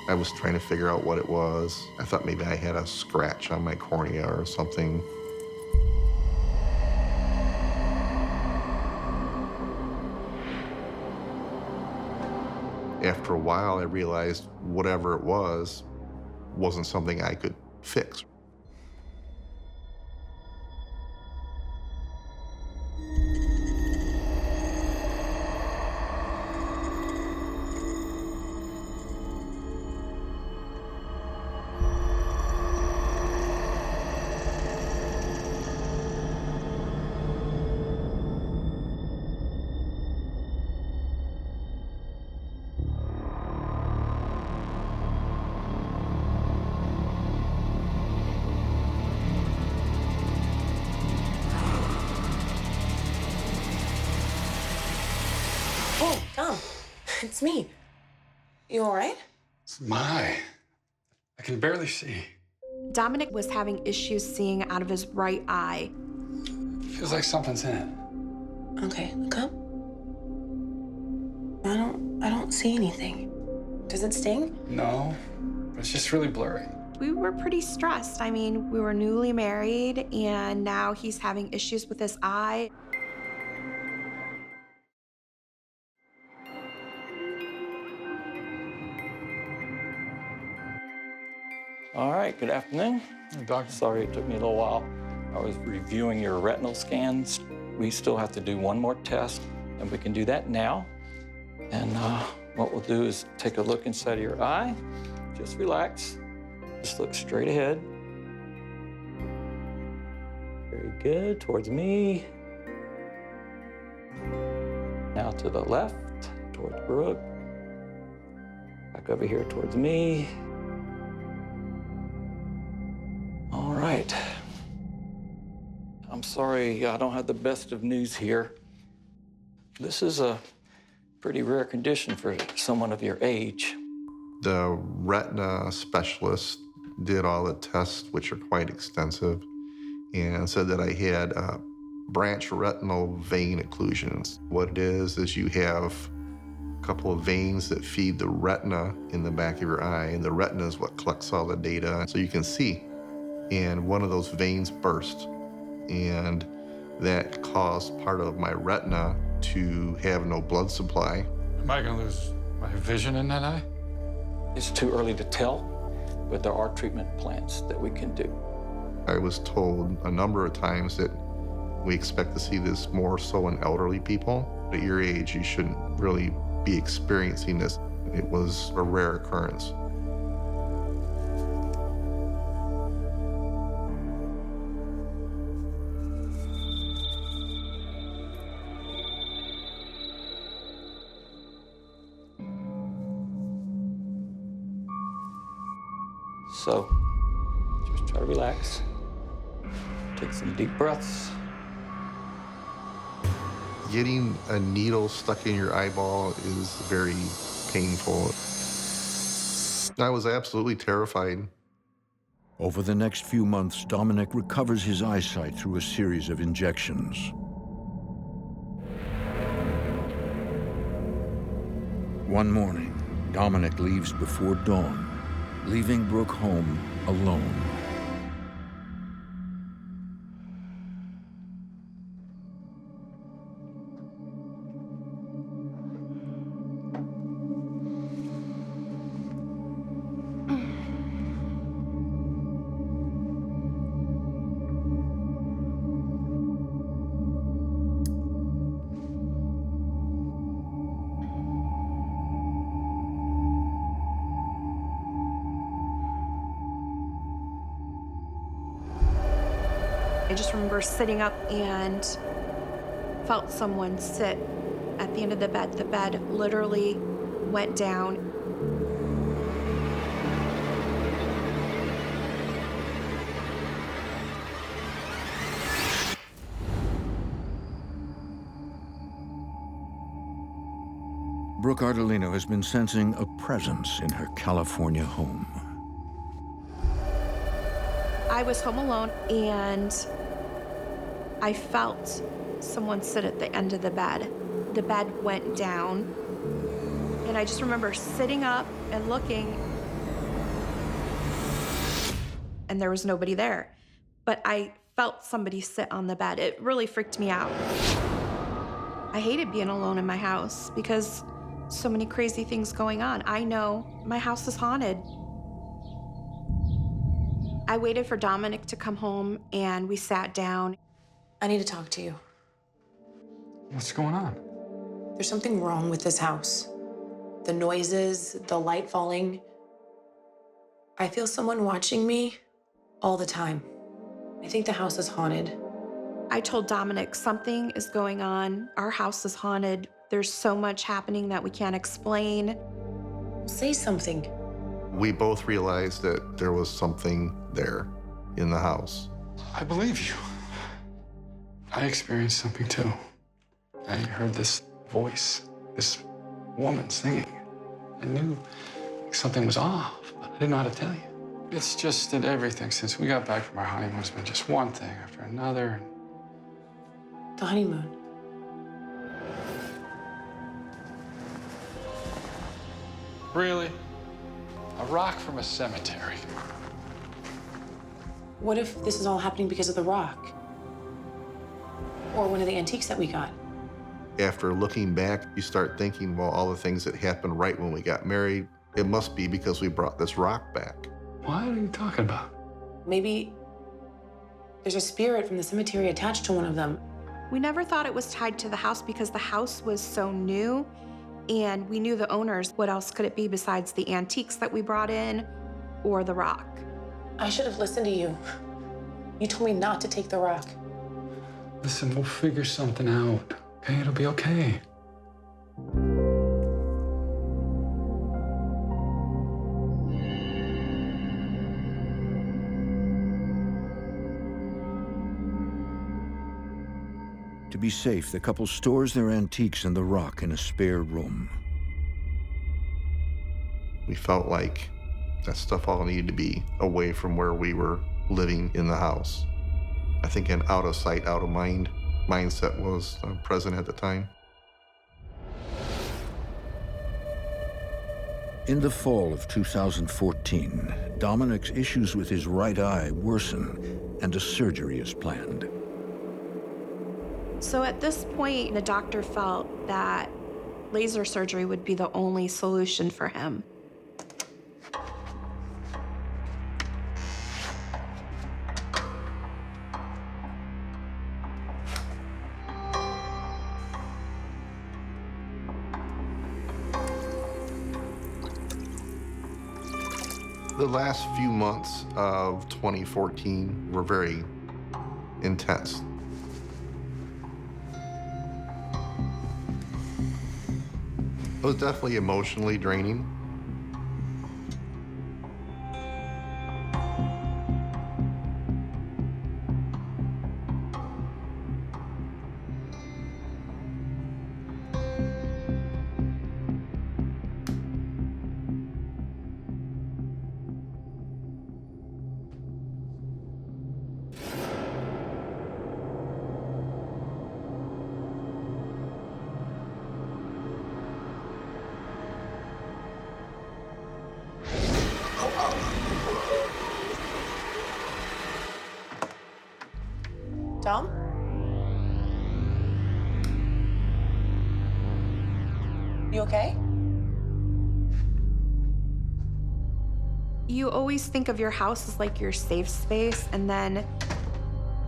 I was trying to figure out what it was. I thought maybe I had a scratch on my cornea or something. After a while, I realized whatever it was wasn't something I could fix. It's me. You all right? It's my eye. I can barely see. Dominic was having issues seeing out of his right eye. Feels like something's in it. Okay, look up. I don't see anything. Does it sting? No, but it's just really blurry. We were pretty stressed. I mean, we were newly married, and now he's having issues with his eye. All right, good afternoon. Hey, Doctor. Sorry it took me a little while. I was reviewing your retinal scans. We still have to do one more test, and we can do that now. And what we'll do is take a look inside of your eye. Just relax. Just look straight ahead. Very good, towards me. Now to the left, towards Brooke. Back over here towards me. All right. I'm sorry, I don't have the best of news here. This is a pretty rare condition for someone of your age. The retina specialist did all the tests, which are quite extensive, and said that I had branch retinal vein occlusions. What it is you have a couple of veins that feed the retina in the back of your eye, and the retina is what collects all the data so you can see. And one of those veins burst, and that caused part of my retina to have no blood supply. Am I gonna lose my vision in that eye? It's too early to tell, but there are treatment plans that we can do. I was told a number of times that we expect to see this more so in elderly people. At your age, you shouldn't really be experiencing this. It was a rare occurrence. So, just try to relax. Take some deep breaths. Getting a needle stuck in your eyeball is very painful. I was absolutely terrified. Over the next few months, Dominic recovers his eyesight through a series of injections. One morning, Dominic leaves before dawn, leaving Brooke home alone. I just remember sitting up and felt someone sit at the end of the bed. The bed literally went down. Brooke Ardolino has been sensing a presence in her California home. I was home alone and I felt someone sit at the end of the bed. The bed went down and I just remember sitting up and looking and there was nobody there. But I felt somebody sit on the bed. It really freaked me out. I hated being alone in my house because so many crazy things going on. I know my house is haunted. I waited for Dominic to come home and we sat down. I need to talk to you. What's going on? There's something wrong with this house. The noises, the light falling. I feel someone watching me all the time. I think the house is haunted. I told Dominic something is going on. Our house is haunted. There's so much happening that we can't explain. Say something. We both realized that there was something there in the house. I believe you. I experienced something too. I heard this voice, this woman singing. I knew something was off, but I didn't know how to tell you. It's just that everything since we got back from our honeymoon has been just one thing after another. The honeymoon. Really? A rock from a cemetery. What if this is all happening because of the rock? Or one of the antiques that we got? After looking back, you start thinking, well, all the things that happened right when we got married, it must be because we brought this rock back. What are you talking about? Maybe there's a spirit from the cemetery attached to one of them. We never thought it was tied to the house because the house was so new and we knew the owners. What else could it be besides the antiques that we brought in or the rock? I should have listened to you. You told me not to take the rock. Listen, we'll figure something out, okay? It'll be okay. To be safe, the couple stores their antiques in the rock in a spare room. We felt like that stuff all needed to be away from where we were living in the house. I think an out of sight, out of mind mindset was present at the time. In the fall of 2014, Dominic's issues with his right eye worsen and a surgery is planned. So at this point, the doctor felt that laser surgery would be the only solution for him. The last few months of 2014 were very intense. It was definitely emotionally draining. Dom? You okay? You always think of your house as like your safe space, and then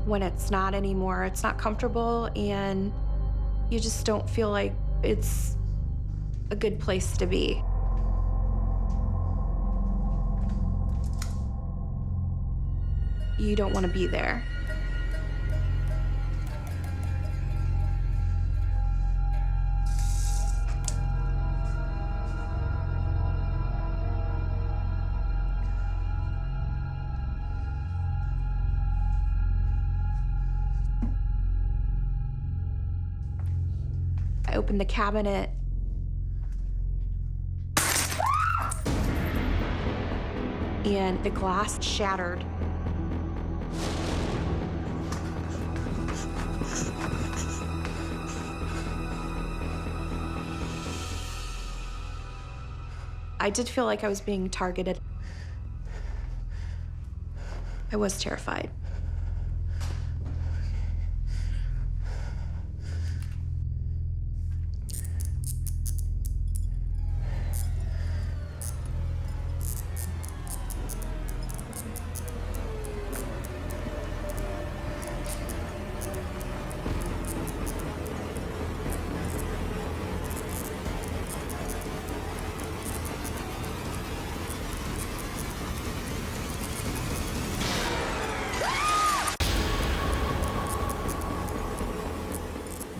when it's not anymore, it's not comfortable, and you just don't feel like it's a good place to be. You don't want to be there. I opened the cabinet. And the glass shattered. I did feel like I was being targeted. I was terrified.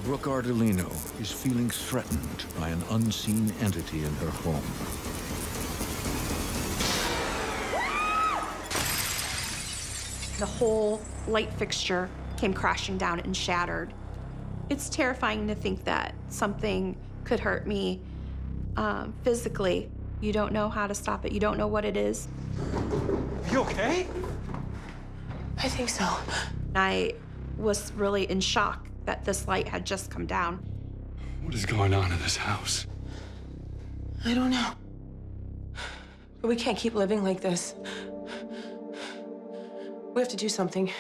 Brooke Ardolino is feeling threatened by an unseen entity in her home. The whole light fixture came crashing down and shattered. It's terrifying to think that something could hurt me physically. You don't know how to stop it. You don't know what it is. You okay? I think so. I was really in shock that this light had just come down. What is going on in this house? I don't know. But we can't keep living like this. We have to do something.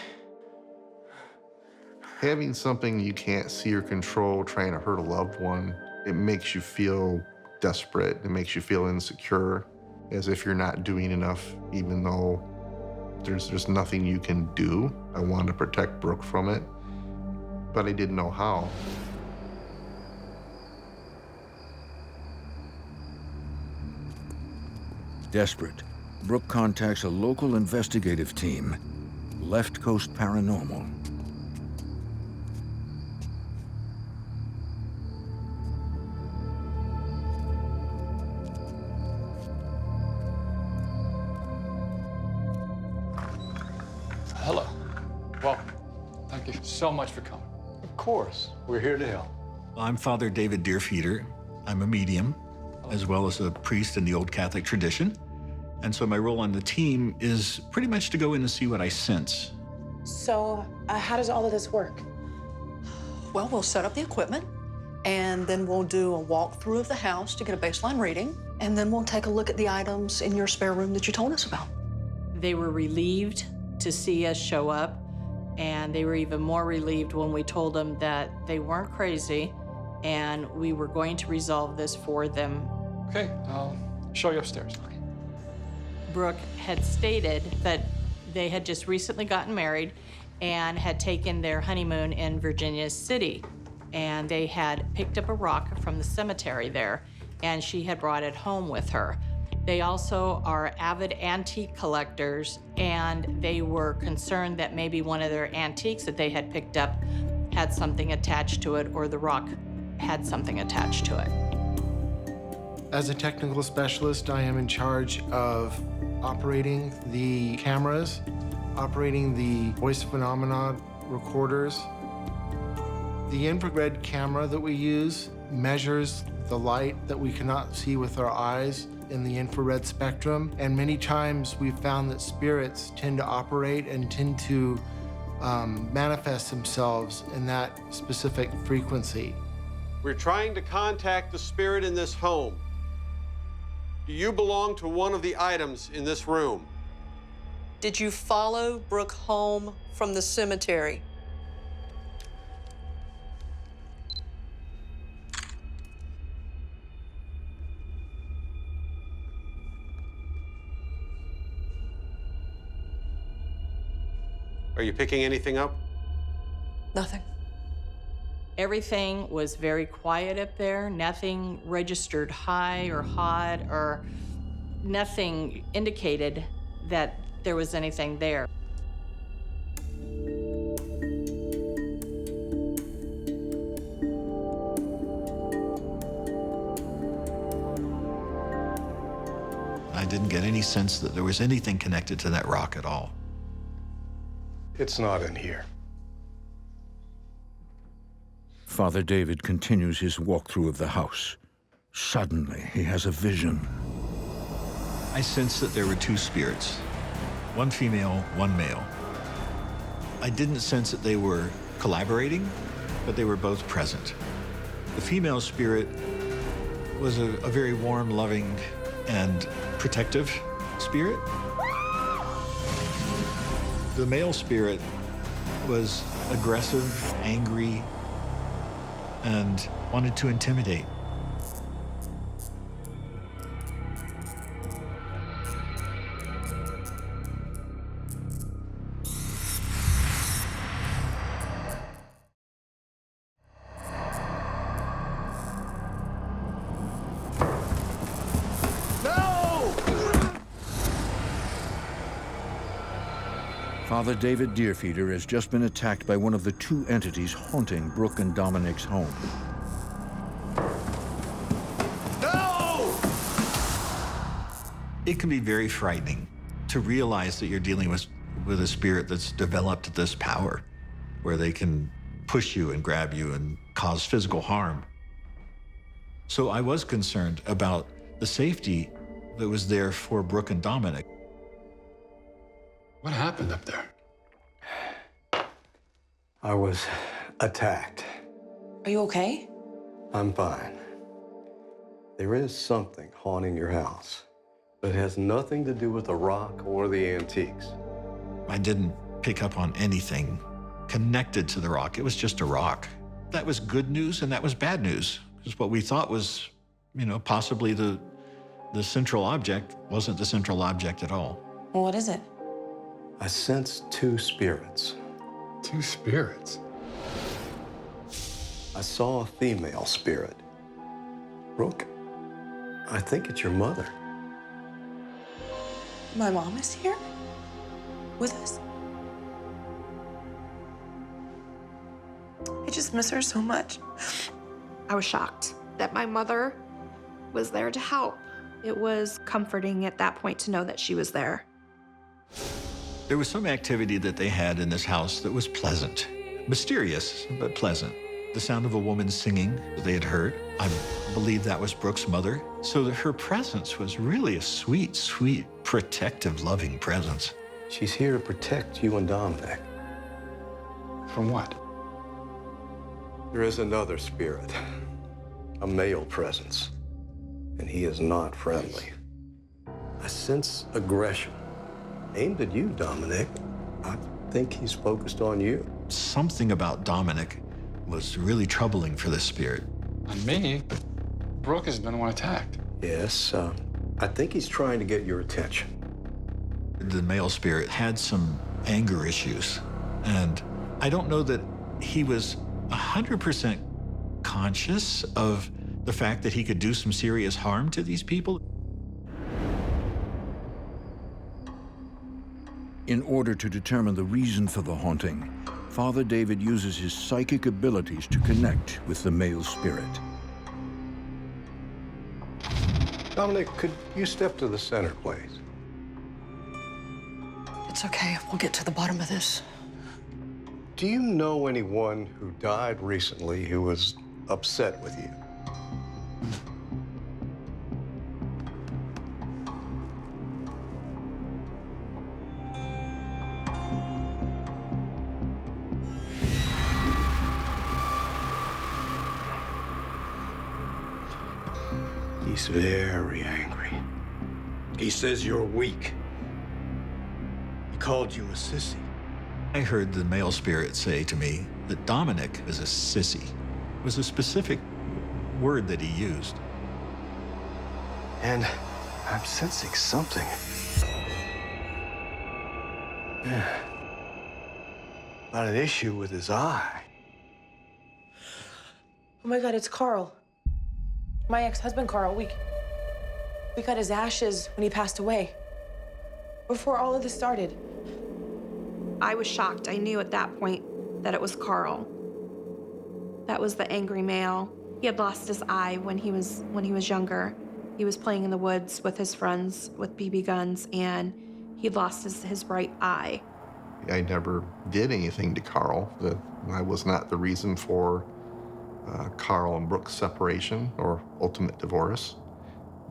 Having something you can't see or control, trying to hurt a loved one, it makes you feel desperate. It makes you feel insecure, as if you're not doing enough, even though there's nothing you can do. I wanted to protect Brooke from it, but I didn't know how. Desperate, Brooke contacts a local investigative team, Left Coast Paranormal. Hello. Welcome. Thank you so much for coming. Of course. We're here to help. I'm Father David Deerfeeder. I'm a medium, as well as a priest in the old Catholic tradition. And so my role on the team is pretty much to go in and see what I sense. So, how does all of this work? Well, we'll set up the equipment, and then we'll do a walkthrough of the house to get a baseline reading, and then we'll take a look at the items in your spare room that you told us about. They were relieved to see us show up, and they were even more relieved when we told them that they weren't crazy and we were going to resolve this for them. Okay, I'll show you upstairs. Brooke had stated that they had just recently gotten married and had taken their honeymoon in Virginia City. And they had picked up a rock from the cemetery there, and she had brought it home with her. They also are avid antique collectors, and they were concerned that maybe one of their antiques that they had picked up had something attached to it, or the rock had something attached to it. As a technical specialist, I am in charge of operating the cameras, operating the voice phenomena recorders. The infrared camera that we use measures the light that we cannot see with our eyes in the infrared spectrum, and many times we've found that spirits tend to operate and tend to manifest themselves in that specific frequency. We're trying to contact the spirit in this home. Do you belong to one of the items in this room? Did you follow Brooke home from the cemetery? Are you picking anything up? Nothing. Everything was very quiet up there. Nothing registered high or hot, or nothing indicated that there was anything there. I didn't get any sense that there was anything connected to that rock at all. It's not in here. Father David continues his walkthrough of the house. Suddenly, he has a vision. I sensed that there were two spirits, one female, one male. I didn't sense that they were collaborating, but they were both present. The female spirit was a very warm, loving, and protective spirit. The male spirit was aggressive, angry, and wanted to intimidate. Father David Deerfeeder has just been attacked by one of the two entities haunting Brooke and Dominic's home. No! It can be very frightening to realize that you're dealing with a spirit that's developed this power, where they can push you and grab you and cause physical harm. So I was concerned about the safety that was there for Brooke and Dominic. What happened up there? I was attacked. Are you okay? I'm fine. There is something haunting your house, but it has nothing to do with the rock or the antiques. I didn't pick up on anything connected to the rock. It was just a rock. That was good news and that was bad news, because what we thought was, possibly the central object wasn't the central object at all. Well, what is it? I sense two spirits. Two spirits? I saw a female spirit. Brooke, I think it's your mother. My mom is here? With us? I just miss her so much. I was shocked that my mother was there to help. It was comforting at that point to know that she was there. There was some activity that they had in this house that was pleasant, mysterious, but pleasant. The sound of a woman singing that they had heard. I believe that was Brooke's mother. So that her presence was really a sweet, sweet, protective, loving presence. She's here to protect you and Dominic. From what? There is another spirit, a male presence, and he is not friendly. I sense aggression aimed at you, Dominic. I think he's focused on you. Something about Dominic was really troubling for this spirit. On me? Brooke has been the one attacked. Yes, I think he's trying to get your attention. The male spirit had some anger issues, and I don't know that he was 100% conscious of the fact that he could do some serious harm to these people. In order to determine the reason for the haunting, Father David uses his psychic abilities to connect with the male spirit. Dominic, could you step to the center, please? It's okay. We'll get to the bottom of this. Do you know anyone who died recently who was upset with you? He's very angry. He says you're weak. He called you a sissy. I heard the male spirit say to me that Dominic is a sissy. It was a specific word that he used. And I'm sensing something. Not an issue with his eye. Oh my God, it's Carl. My ex-husband, Carl. We got his ashes when he passed away. Before all of this started. I was shocked. I knew at that point that it was Carl. That was the angry male. He had lost his eye when he was younger. He was playing in the woods with his friends with BB guns, and he'd lost his right eye. I never did anything to Carl. I was not the reason for Carl and Brooke's separation or ultimate divorce.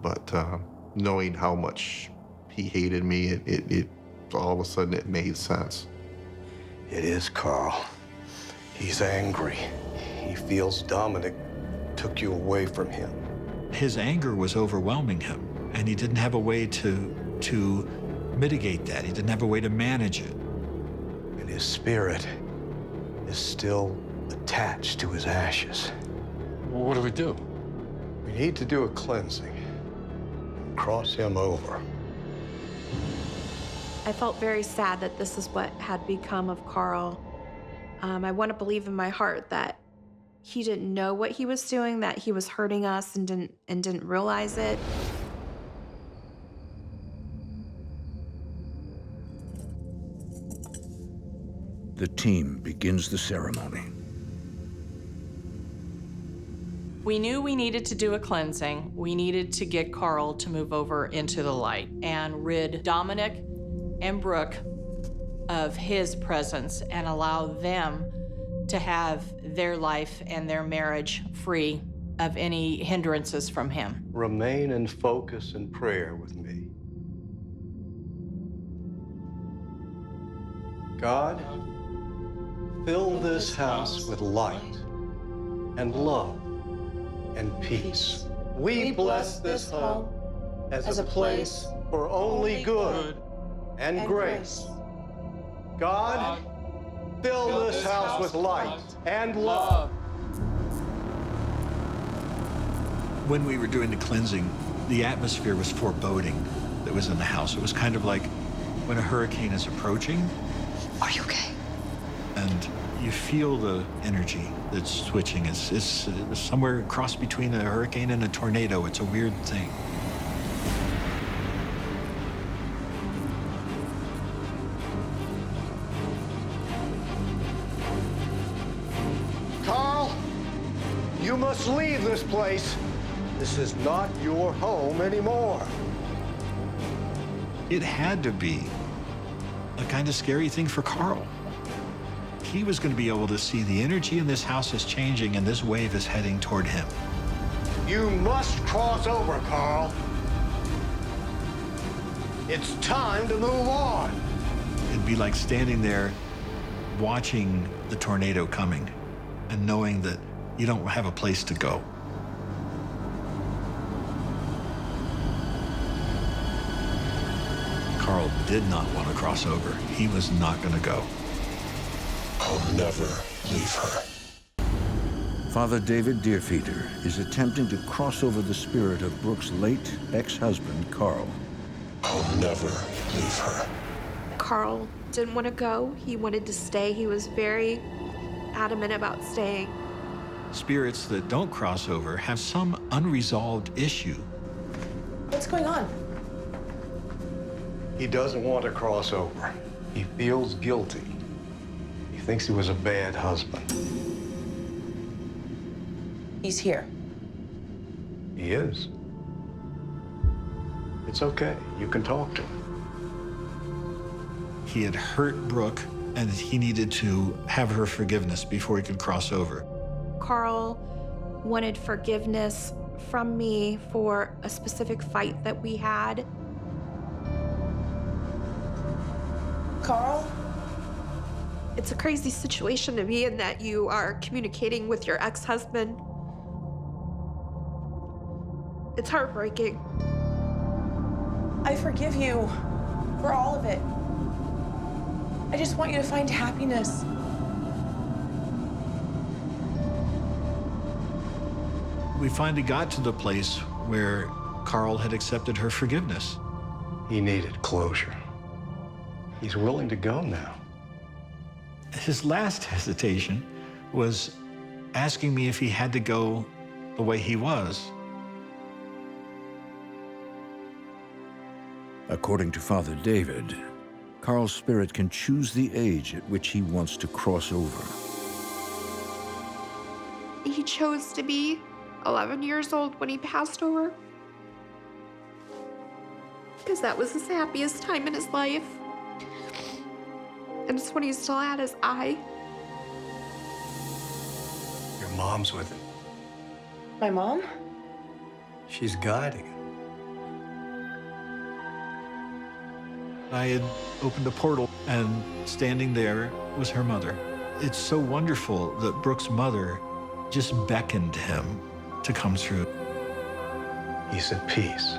But knowing how much he hated me, it all of a sudden it made sense. It is Carl. He's angry. He feels Dominic took you away from him. His anger was overwhelming him, and he didn't have a way to mitigate that. He didn't have a way to manage it. And his spirit is still attached to his ashes. Well, what do we do? We need to do a cleansing. Cross him over. I felt very sad that this is what had become of Carl. I want to believe in my heart that he didn't know what he was doing, that he was hurting us and didn't realize it. The team begins the ceremony. We knew we needed to do a cleansing. We needed to get Carl to move over into the light and rid Dominic and Brooke of his presence and allow them to have their life and their marriage free of any hindrances from him. Remain in focus and prayer with me. God, fill this house with light and love and peace. We bless this home as a place for only good and grace. God, fill this house with light and love. When we were doing the cleansing, the atmosphere was foreboding that was in the house. It was kind of like when a hurricane is approaching. Are you okay? And you feel the energy that's switching. It's somewhere cross between a hurricane and a tornado. It's a weird thing. Carl, you must leave this place. This is not your home anymore. It had to be a kind of scary thing for Carl. He was going to be able to see the energy in this house is changing and this wave is heading toward him. You must cross over, Carl. It's time to move on. It'd be like standing there watching the tornado coming and knowing that you don't have a place to go. Carl did not want to cross over. He was not going to go. I'll never leave her. Father David Deerfeeder is attempting to cross over the spirit of Brooke's late ex-husband, Carl. I'll never leave her. Carl didn't want to go. He wanted to stay. He was very adamant about staying. Spirits that don't cross over have some unresolved issue. What's going on? He doesn't want to cross over. He feels guilty. He thinks he was a bad husband. He's here. He is. It's okay. You can talk to him. He had hurt Brooke, and he needed to have her forgiveness before he could cross over. Carl wanted forgiveness from me for a specific fight that we had. Carl? It's a crazy situation to be in that you are communicating with your ex-husband. It's heartbreaking. I forgive you for all of it. I just want you to find happiness. We finally got to the place where Carl had accepted her forgiveness. He needed closure. He's willing to go now. His last hesitation was asking me if he had to go the way he was. According to Father David, Carl's spirit can choose the age at which he wants to cross over. He chose to be 11 years old when he passed over, because that was his happiest time in his life. And it's when he still had his eye. Your mom's with him. My mom? She's guiding him. I had opened a portal, and standing there was her mother. It's so wonderful that Brooke's mother just beckoned to him to come through. He's at peace.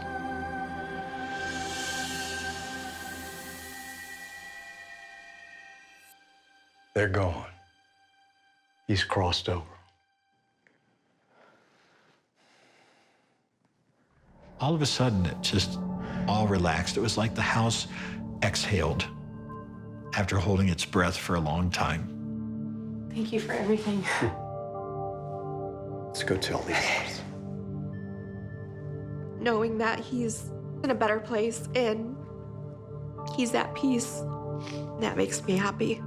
They're gone. He's crossed over. All of a sudden, it just all relaxed. It was like the house exhaled after holding its breath for a long time. Thank you for everything. Let's go tell the others. Knowing that he's in a better place and he's at peace, that makes me happy.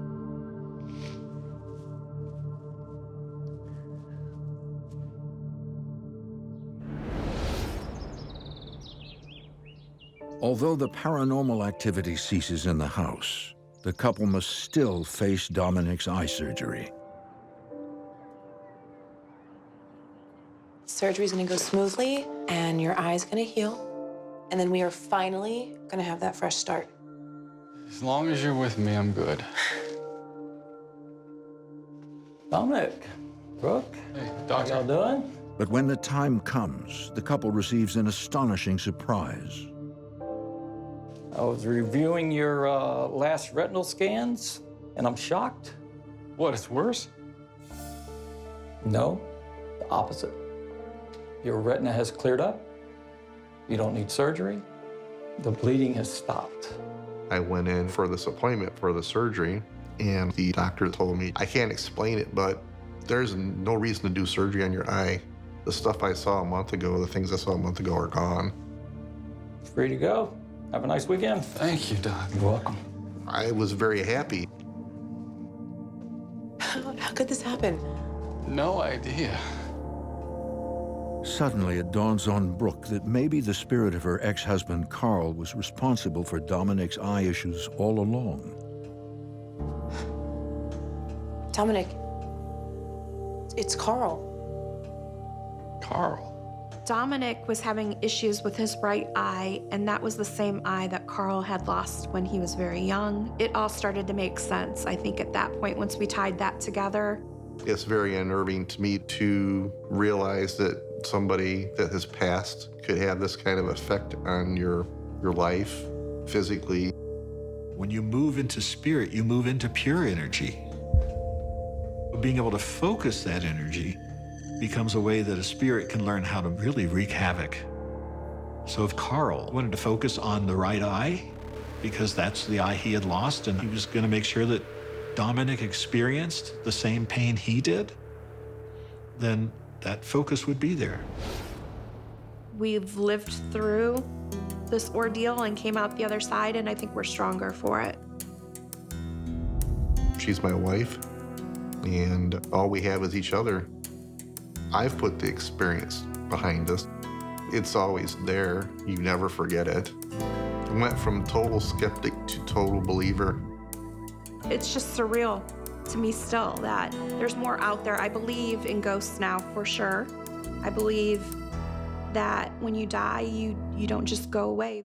Although the paranormal activity ceases in the house, the couple must still face Dominic's eye surgery. Surgery's gonna go smoothly, and your eye's gonna heal. And then we are finally gonna have that fresh start. As long as you're with me, I'm good. Dominic, Brooke, hey, how y'all doing? But when the time comes, the couple receives an astonishing surprise. I was reviewing your last retinal scans, and I'm shocked. What, it's worse? No, the opposite. Your retina has cleared up. You don't need surgery. The bleeding has stopped. I went in for this appointment for the surgery, and the doctor told me, I can't explain it, but there's no reason to do surgery on your eye. The stuff I saw a month ago, the things I saw a month ago are gone. Free to go. Have a nice weekend. Thank you, Doc. You're welcome. I was very happy. How could this happen? No idea. Suddenly, it dawns on Brooke that maybe the spirit of her ex-husband, Carl, was responsible for Dominic's eye issues all along. Dominic, it's Carl. Carl? Dominic was having issues with his right eye, and that was the same eye that Carl had lost when he was very young. It all started to make sense, I think, at that point, once we tied that together. It's very unnerving to me to realize that somebody that has passed could have this kind of effect on your life physically. When you move into spirit, you move into pure energy. Being able to focus that energy becomes a way that a spirit can learn how to really wreak havoc. So if Carl wanted to focus on the right eye, because that's the eye he had lost, and he was going to make sure that Dominic experienced the same pain he did, then that focus would be there. We've lived through this ordeal and came out the other side, and I think we're stronger for it. She's my wife, and all we have is each other. I've put the experience behind us. It's always there. You never forget it. I went from total skeptic to total believer. It's just surreal to me still that there's more out there. I believe in ghosts now, for sure. I believe that when you die, you don't just go away.